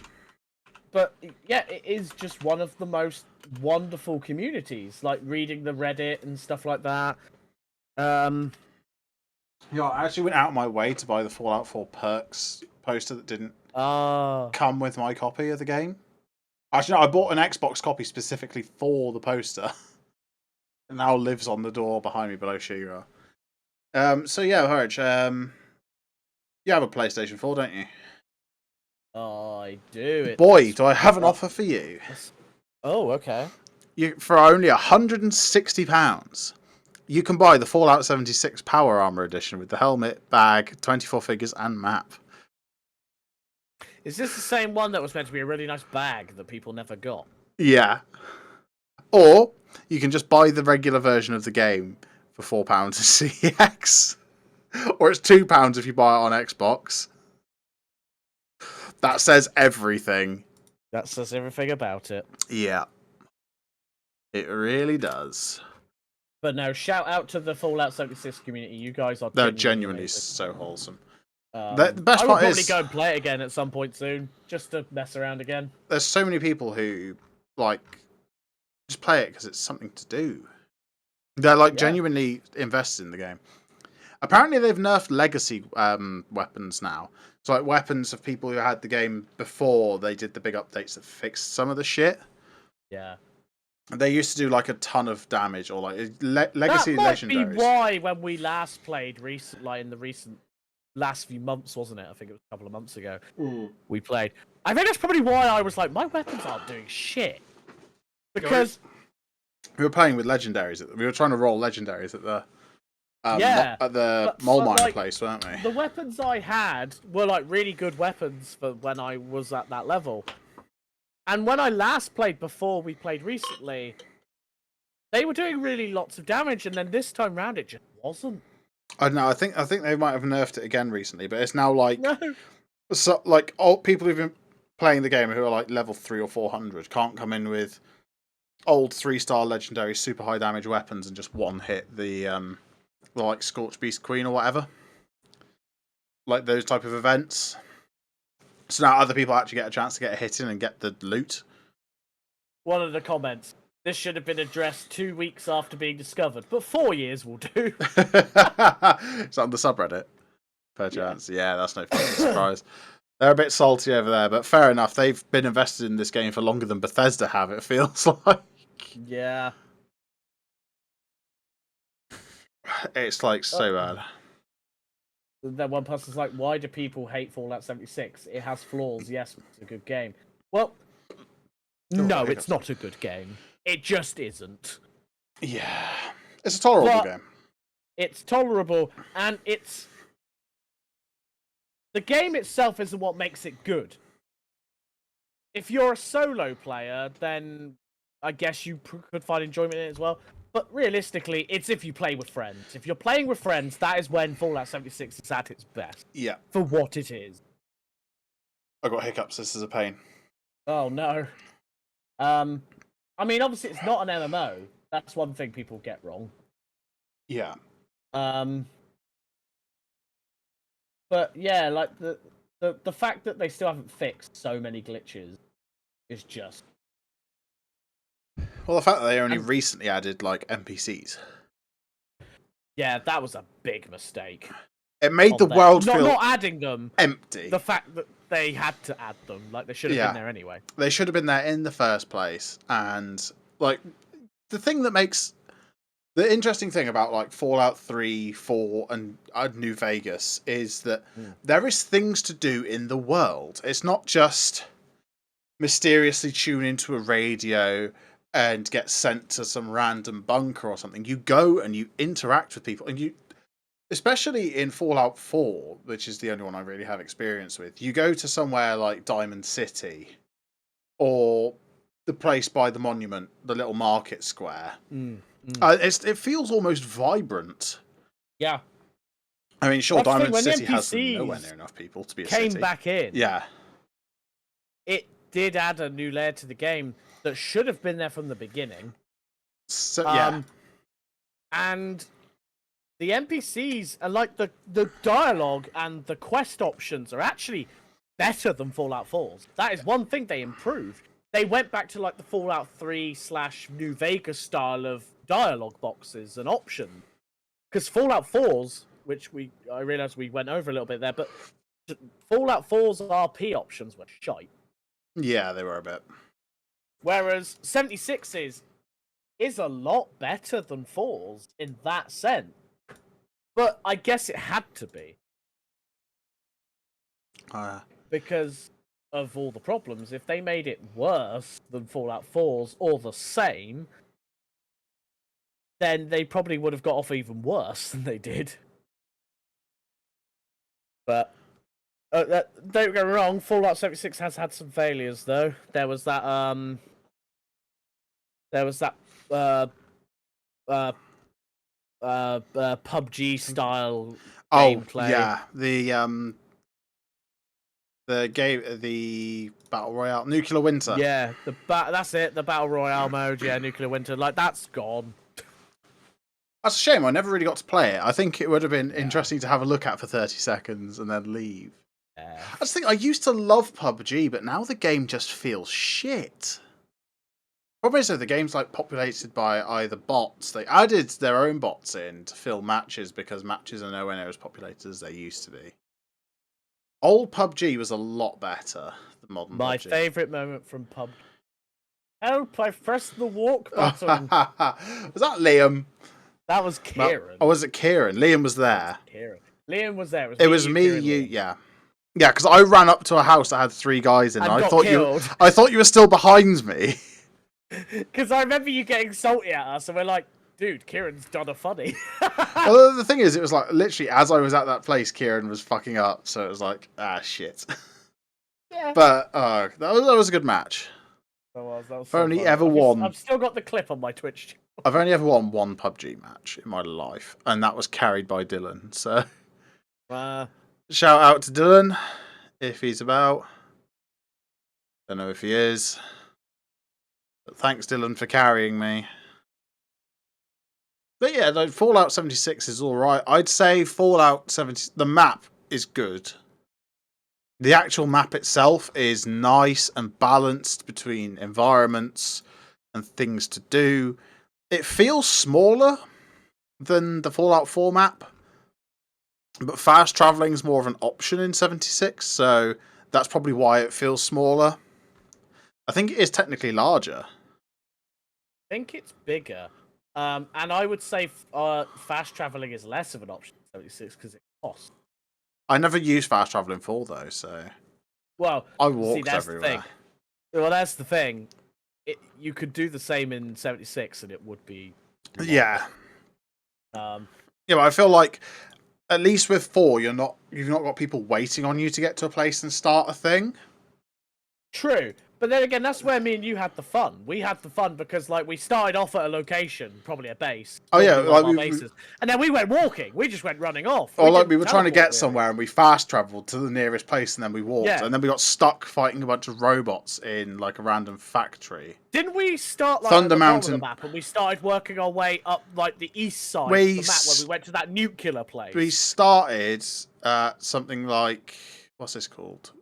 But yeah, it is just one of the most wonderful communities. Like reading the Reddit and stuff like that. Yeah, I actually went out of my way to buy the Fallout 4 perks poster that didn't come with my copy of the game. Actually, no, I bought an Xbox copy specifically for the poster. It now lives on the door behind me below Shira. So yeah, Burridge, you have a PlayStation 4, don't you? I do. Boy, do I have an offer for you. Oh, okay. For only £160, you can buy the Fallout 76 Power Armor Edition with the helmet, bag, 24 figures, and map. Is this the same one that was meant to be a really nice bag that people never got? Yeah. Or you can just buy the regular version of the game for £4 at CX. Or it's £2 if you buy it on Xbox. That says everything. That says everything about it. Yeah. It really does. But no, shout out to the Fallout 76 community. You guys are They're genuinely amazing. so wholesome. The best I will part probably is go and play it again at some point soon, just to mess around again. there's so many people who just play it because it's something to do. They're genuinely invested in the game. Apparently, they've nerfed legacy weapons now. So like weapons of people who had the game before they did the big updates that fixed some of the shit. Yeah. They used to do like a ton of damage, or like legacy that might legendaries. be why when we last played in the last few months, wasn't it? I think it was a couple of months ago. We played. I think that's probably why I was like, my weapons aren't doing shit. Because we were playing with legendaries. We were trying to roll legendaries at the mole miner place, weren't we? The weapons I had were like really good weapons for when I was at that level. And when I last played before we played recently, they were doing really lots of damage, and then this time round it just wasn't. I don't know. I think they might have nerfed it again recently, but it's now like No. So like old people who've been playing the game who are like level 300 or 400 can't come in with old 3-star legendary super high damage weapons and just one hit the like Scorch Beast Queen or whatever. Like those type of events. So now other people actually get a chance to get a hit in and get the loot. One of the comments. This should have been addressed 2 weeks after being discovered, but 4 years will do. It's on the subreddit. Per chance. Yeah, that's no fucking surprise. They're a bit salty over there, but fair enough. They've been invested in this game for longer than Bethesda have, it feels like. Yeah. It's like so bad. Then one person's like, why do people hate Fallout 76? It has flaws, yes, it's a good game. Well, no, it's not a good game. It just isn't. Yeah. It's a tolerable game. It's tolerable, and it's... The game itself isn't what makes it good. If you're a solo player, then I guess you could find enjoyment in it as well. But realistically, it's if you play with friends. If you're playing with friends, that is when Fallout 76 is at its best. Yeah. For what it is. I got hiccups. This is a pain. Oh, no. I mean, obviously, it's not an MMO. That's one thing people get wrong. Yeah. But yeah, like the fact that they still haven't fixed so many glitches is just... Well, the fact that they only recently added, like, NPCs. Yeah, that was a big mistake. It made the world feel... Not adding them. Empty. The fact that they had to add them. Like, they should have been there anyway. They should have been there in the first place. And, like, the thing that makes... The interesting thing about, like, Fallout 3, 4, and New Vegas is that there is things to do in the world. It's not just mysteriously tune into a radio and get sent to some random bunker or something. You go and you interact with people, and you, especially in Fallout 4, which is the only one I really have experience with, you go to somewhere like Diamond City or the place by the monument, the little market square. It feels almost vibrant. Yeah. I mean, sure, Diamond City has nowhere near enough people to be a city. Came back in. Yeah. It did add a new layer to the game that should have been there from the beginning. So, yeah. And the NPCs are like the dialogue and the quest options are actually better than Fallout 4's. That is one thing they improved. They went back to like the Fallout 3/New Vegas style of dialogue boxes and options. Because Fallout 4's, which I realised we went over a little bit there, but Fallout 4's RP options were shite. Yeah, they were a bit. Whereas 76's is a lot better than 4's in that sense. But I guess it had to be. Because of all the problems. If they made it worse than Fallout 4's or the same, then they probably would have got off even worse than they did. But don't get me wrong, Fallout 76 has had some failures though. There was that PUBG style gameplay. Yeah, the Battle Royale, Nuclear Winter. Yeah, that's it, the Battle Royale mode, yeah, Nuclear Winter, like, that's gone. That's a shame, I never really got to play it. I think it would have been interesting to have a look at for 30 seconds and then leave. I just think I used to love PUBG, but now the game just feels shit. Problem is, though, the game's like populated by either bots. They added their own bots in to fill matches because matches are nowhere near as populated as they used to be. Old PUBG was a lot better than modern PUBG. My favourite moment from PUBG. Help, I pressed the walk button. Was that Liam? That was Kieran. Oh, was it Kieran? Liam was there. Kieran. Liam was there. It was me, you, yeah. Yeah, because I ran up to a house that had 3 guys in it. I thought you were still behind me. Because I remember you getting salty at us, and we're like, dude, Kieran's done a funny. Well, the thing is, it was like, literally, as I was at that place, Kieran was fucking up, so it was like, shit. Yeah. But, that was a good match. That was I've only ever won... I've still got the clip on my Twitch channel. I've only ever won one PUBG match in my life, and that was carried by Dylan, so... Shout out to Dylan, if he's about. Don't know if he is. But thanks, Dylan, for carrying me. But yeah, like, Fallout 76 is alright. I'd say Fallout 70... The map is good. The actual map itself is nice and balanced between environments and things to do. It feels smaller than the Fallout 4 map. But fast travelling is more of an option in 76, so that's probably why it feels smaller. I think it is technically larger. I think it's bigger. And I would say fast traveling is less of an option in 76 because it costs. I never used fast travel in 4 though, so Well, I see, walked that's the everywhere. thing. Well, that's the thing. You could do the same in 76 and it would be Yeah. Um, Yeah, but I feel like at least with 4, you've not got people waiting on you to get to a place and start a thing. True, but then again, that's where me and you had the fun. We had the fun because like we started off at a location, probably a base, Oh yeah, probably one like of our bases, and then we went walking. We just went running off. or like didn't we were trying to teleport, get really. somewhere and we fast travelled to the nearest place and then we walked Yeah. and then we got stuck fighting a bunch of robots in like a random factory. Didn't we start like Thunder at the bottom of the Mountain. map and we started working our way up like the east side We of the map where we went to that nuclear place? We started something like, what's this called?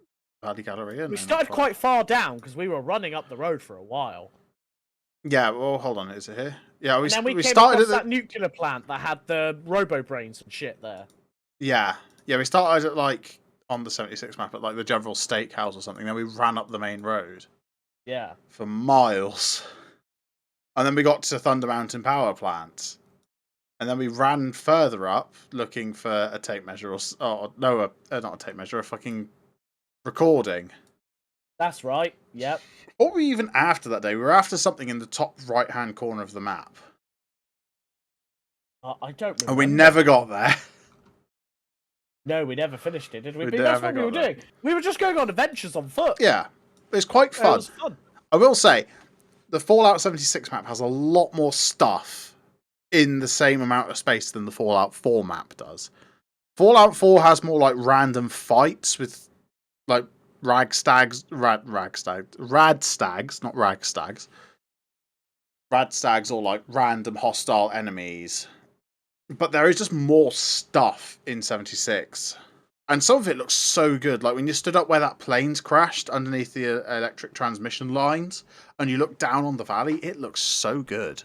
Valley Galleria? We started quite far down because we were running up the road for a while. Yeah, well, hold on, is it here? Yeah, And then we came started across that nuclear plant that had the robo brains and shit there. Yeah, we started at like on the 76 map at like the General Steakhouse or something. Then we ran up the main road. Yeah. For miles, and then we got to Thunder Mountain Power Plant, and then we ran further up looking for a tape measure not a tape measure, a fucking recording. That's right. Yep. What were we even after that day? We were after something in the top right-hand corner of the map. I don't remember. And we never got there. No, we never finished it, did we? We That's never what we were got there. doing. We were just going on adventures on foot. Yeah, it's quite fun. It was fun. I will say, the Fallout 76 map has a lot more stuff in the same amount of space than the Fallout 4 map does. Fallout 4 has more like random fights with like rad stags, not ragstags. Rad stags or like random hostile enemies. But there is just more stuff in 76. And some of it looks so good. Like when you stood up where that plane's crashed underneath the electric transmission lines and you look down on the valley, it looks so good.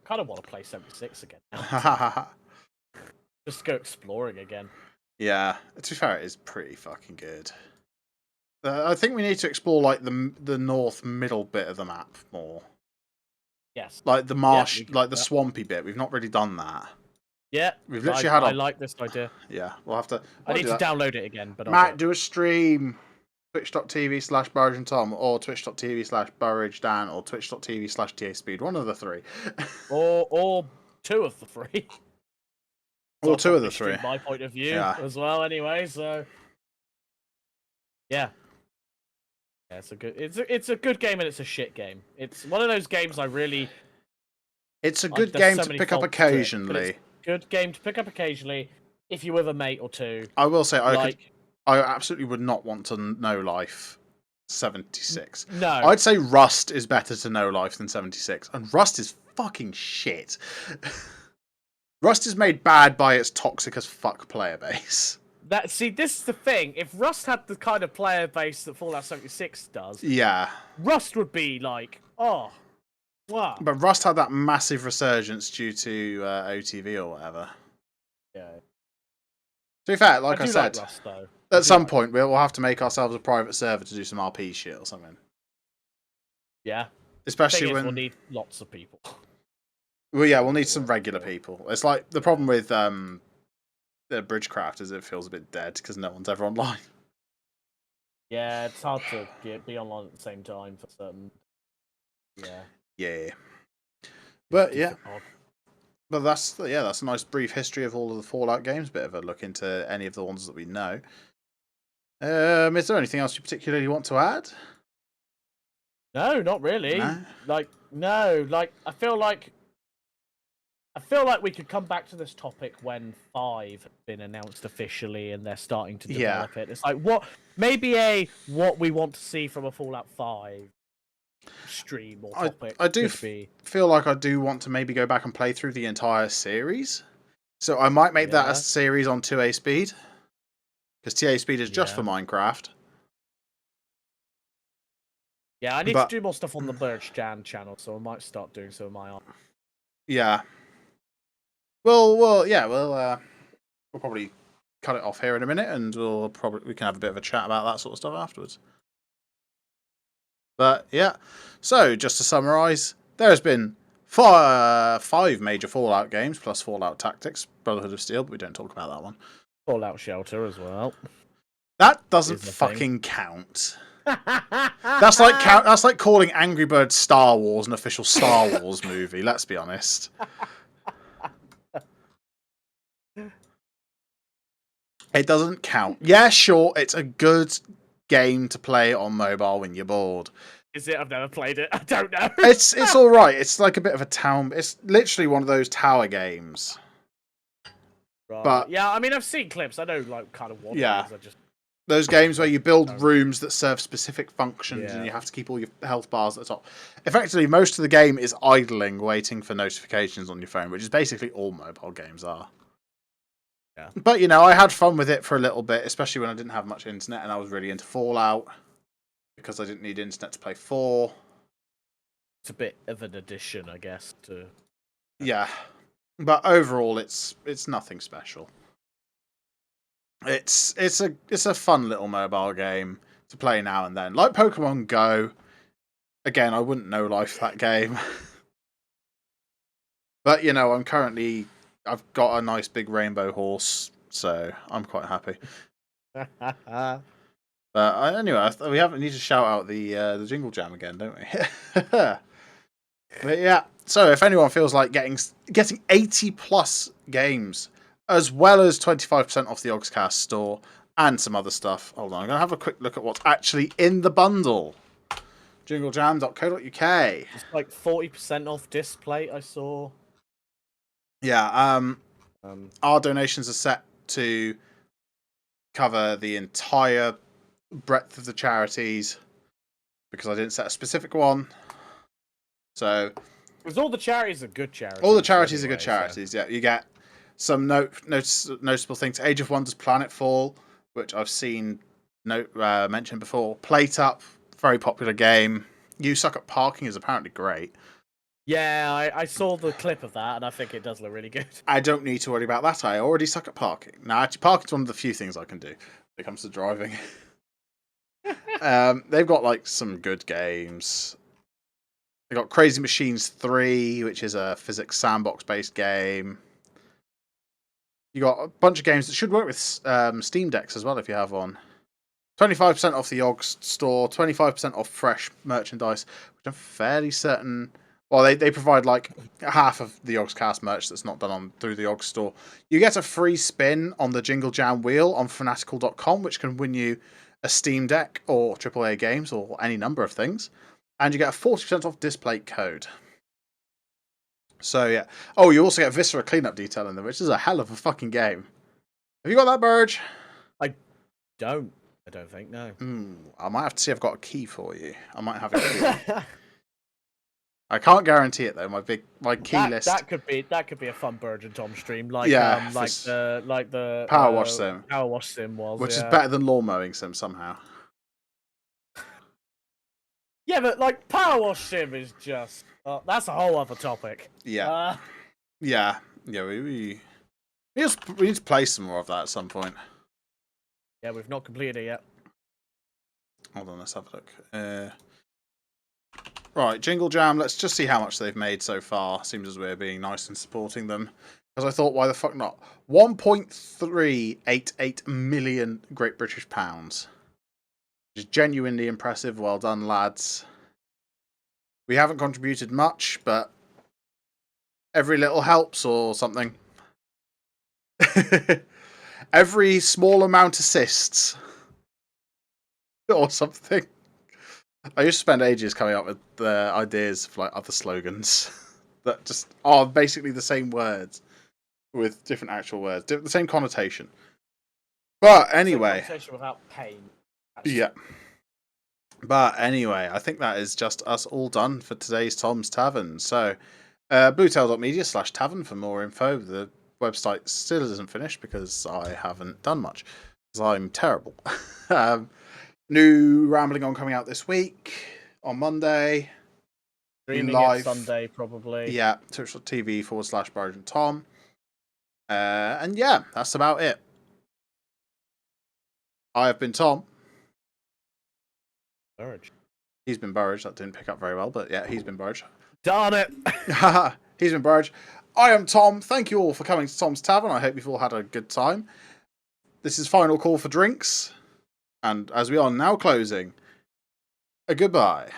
Kind of want to play 76 again now. Yeah, Just go exploring again. to be fair, it is pretty fucking good. I think we need to explore like the north middle bit of the map more. Yes. Like the marsh, Yeah, like the swampy bit. We've not really done that. Yeah. We've literally had. I like this idea. Yeah, we'll have to. I need to download it again, but Matt, do a stream. Twitch.tv/BurridgeandTom or Twitch.tv/BurridgeDan or Twitch.tv/TASpeed. One of the three. or two of the three. Or two of the three. My point of view as well. Anyway, so yeah. Yeah, it's a good game and it's a shit game. It's one of those games I really. It's a good game to pick up occasionally. Good game to pick up occasionally if you're with a mate or two. I will say I absolutely would not want to No Life 76. No, I'd say Rust is better to No Life than 76, and Rust is fucking shit. Rust is made bad by its toxic as fuck player base. This is the thing. If Rust had the kind of player base that Fallout 76 does, Rust would be like, oh, wow. But Rust had that massive resurgence due to OTV or whatever. Yeah. To be fair, like I said, like Rust, though. at some point we'll have to make ourselves a private server to do some RP shit or something. Yeah. Especially when we'll need lots of people. Well, yeah, we'll need some regular people. It's like the problem with the Bridgecraft is it feels a bit dead because no one's ever online. Yeah, it's hard to be online at the same time for certain. Yeah. Yeah. But yeah. But that's a nice brief history of all of the Fallout games. Bit of a look into any of the ones that we know. Is there anything else you particularly want to add? No, not really. No? I feel like we could come back to this topic when 5 has been announced officially and they're starting to develop it. It's like what we want to see from a Fallout 5 stream or topic. I do feel like I do want to maybe go back and play through the entire series. So I might make that a series on 2A speed. Because TA speed is just for Minecraft. Yeah, I need to do more stuff on the Burridge channel, so I might start doing some of my own. Yeah. We'll probably cut it off here in a minute, and we can have a bit of a chat about that sort of stuff afterwards. But yeah, so just to summarise, there has been five major Fallout games plus Fallout Tactics, Brotherhood of Steel, but we don't talk about that one. Fallout Shelter as well. That doesn't Is a fucking count. That's like calling Angry Birds Star Wars an official Star Wars movie. Let's be honest. It doesn't count. Yeah, sure, it's a good game to play on mobile when you're bored. Is it? I've never played it. I don't know. It's all right. It's like a bit of a town. It's literally one of those tower games. Right. But yeah, I mean, I've seen clips. I know, like, kind of what yeah, it is. I just those games where you build rooms that serve specific functions, Yeah. and you have to keep all your health bars at the top. Effectively, most of the game is idling, waiting for notifications on your phone, which is basically all mobile games are. Yeah. But, you know, I had fun with it for a little bit, especially when I didn't have much internet and I was really into Fallout because I didn't need internet to play 4. It's a bit of an addition, I guess, to... Yeah. But overall, it's nothing special. It's a fun little mobile game to play now and then. Like Pokemon Go. Again, I wouldn't know life that game. But, you know, I've got a nice big rainbow horse, so I'm quite happy. But anyway, we need to shout out the Jingle Jam again, don't we? But yeah, so if anyone feels like getting 80 plus games, as well as 25% off the Ogscast store and some other stuff, hold on, I'm going to have a quick look at what's actually in the bundle. jinglejam.co.uk. It's like 40% off display, I saw. Yeah, our donations are set to cover the entire breadth of the charities because I didn't set a specific one. So, because all the charities are good charities. All the charities anyway, are good charities. So. Yeah, you get some noticeable things. Age of Wonders Planetfall, which I've seen mentioned before. Plate Up, very popular game. You Suck at Parking is apparently great. Yeah, I saw the clip of that, and I think it does look really good. I don't need to worry about that. I already suck at parking. Now, actually, parking's one of the few things I can do when it comes to driving. They've got like some good games. They've got Crazy Machines 3, which is a physics sandbox-based game. You got a bunch of games that should work with Steam Decks as well if you have one. 25% off the Yogs store, 25% off fresh merchandise, which I'm fairly certain... Well, they provide like half of the Yogscast merch that's not done through the Yogs store. You get a free spin on the Jingle Jam wheel on fanatical.com, which can win you a Steam Deck or AAA games or any number of things. And you get a 40% off display code. So, yeah. Oh, you also get Viscera cleanup detail in there, which is a hell of a fucking game. Have you got that, Burridge? I don't think, no. I might have to see if I've got a key for you. I might have a key. I can't guarantee it though. My key list. That could be a fun Burridge and Tom stream, like the Power Wash Sim. Power Wash Sim was, which is better than Lawn Mowing Sim somehow. Yeah, but like Power Wash Sim is just that's a whole other topic. Yeah, yeah. We need to play some more of that at some point. Yeah, we've not completed it yet. Hold on, let's have a look. Right, Jingle Jam, let's just see how much they've made so far. Seems as we're being nice and supporting them. Because I thought, why the fuck not? 1.388 million Great British Pounds. Which is genuinely impressive. Well done, lads. We haven't contributed much, but every little helps or something. Every small amount assists. Or something. I used to spend ages coming up with the ideas for like other slogans that just are basically the same words with different actual words, the same connotation. But anyway, connotation without pain. Actually. Yeah. But anyway, I think that is just us all done for today's Tom's Tavern. So, bluetail.media/tavern for more info. The website still isn't finished because I haven't done much because I'm terrible. New Rambling On coming out this week on Monday. Streaming live Sunday, probably. Yeah, twitch.tv/Burridge and Tom. And yeah, that's about it. I have been Tom. Burridge. He's been Burridge. That didn't pick up very well, but yeah, he's been Burridge. Darn it! He's been Burridge. I am Tom. Thank you all for coming to Tom's Tavern. I hope you've all had a good time. This is final call for drinks. And as we are now closing, a goodbye.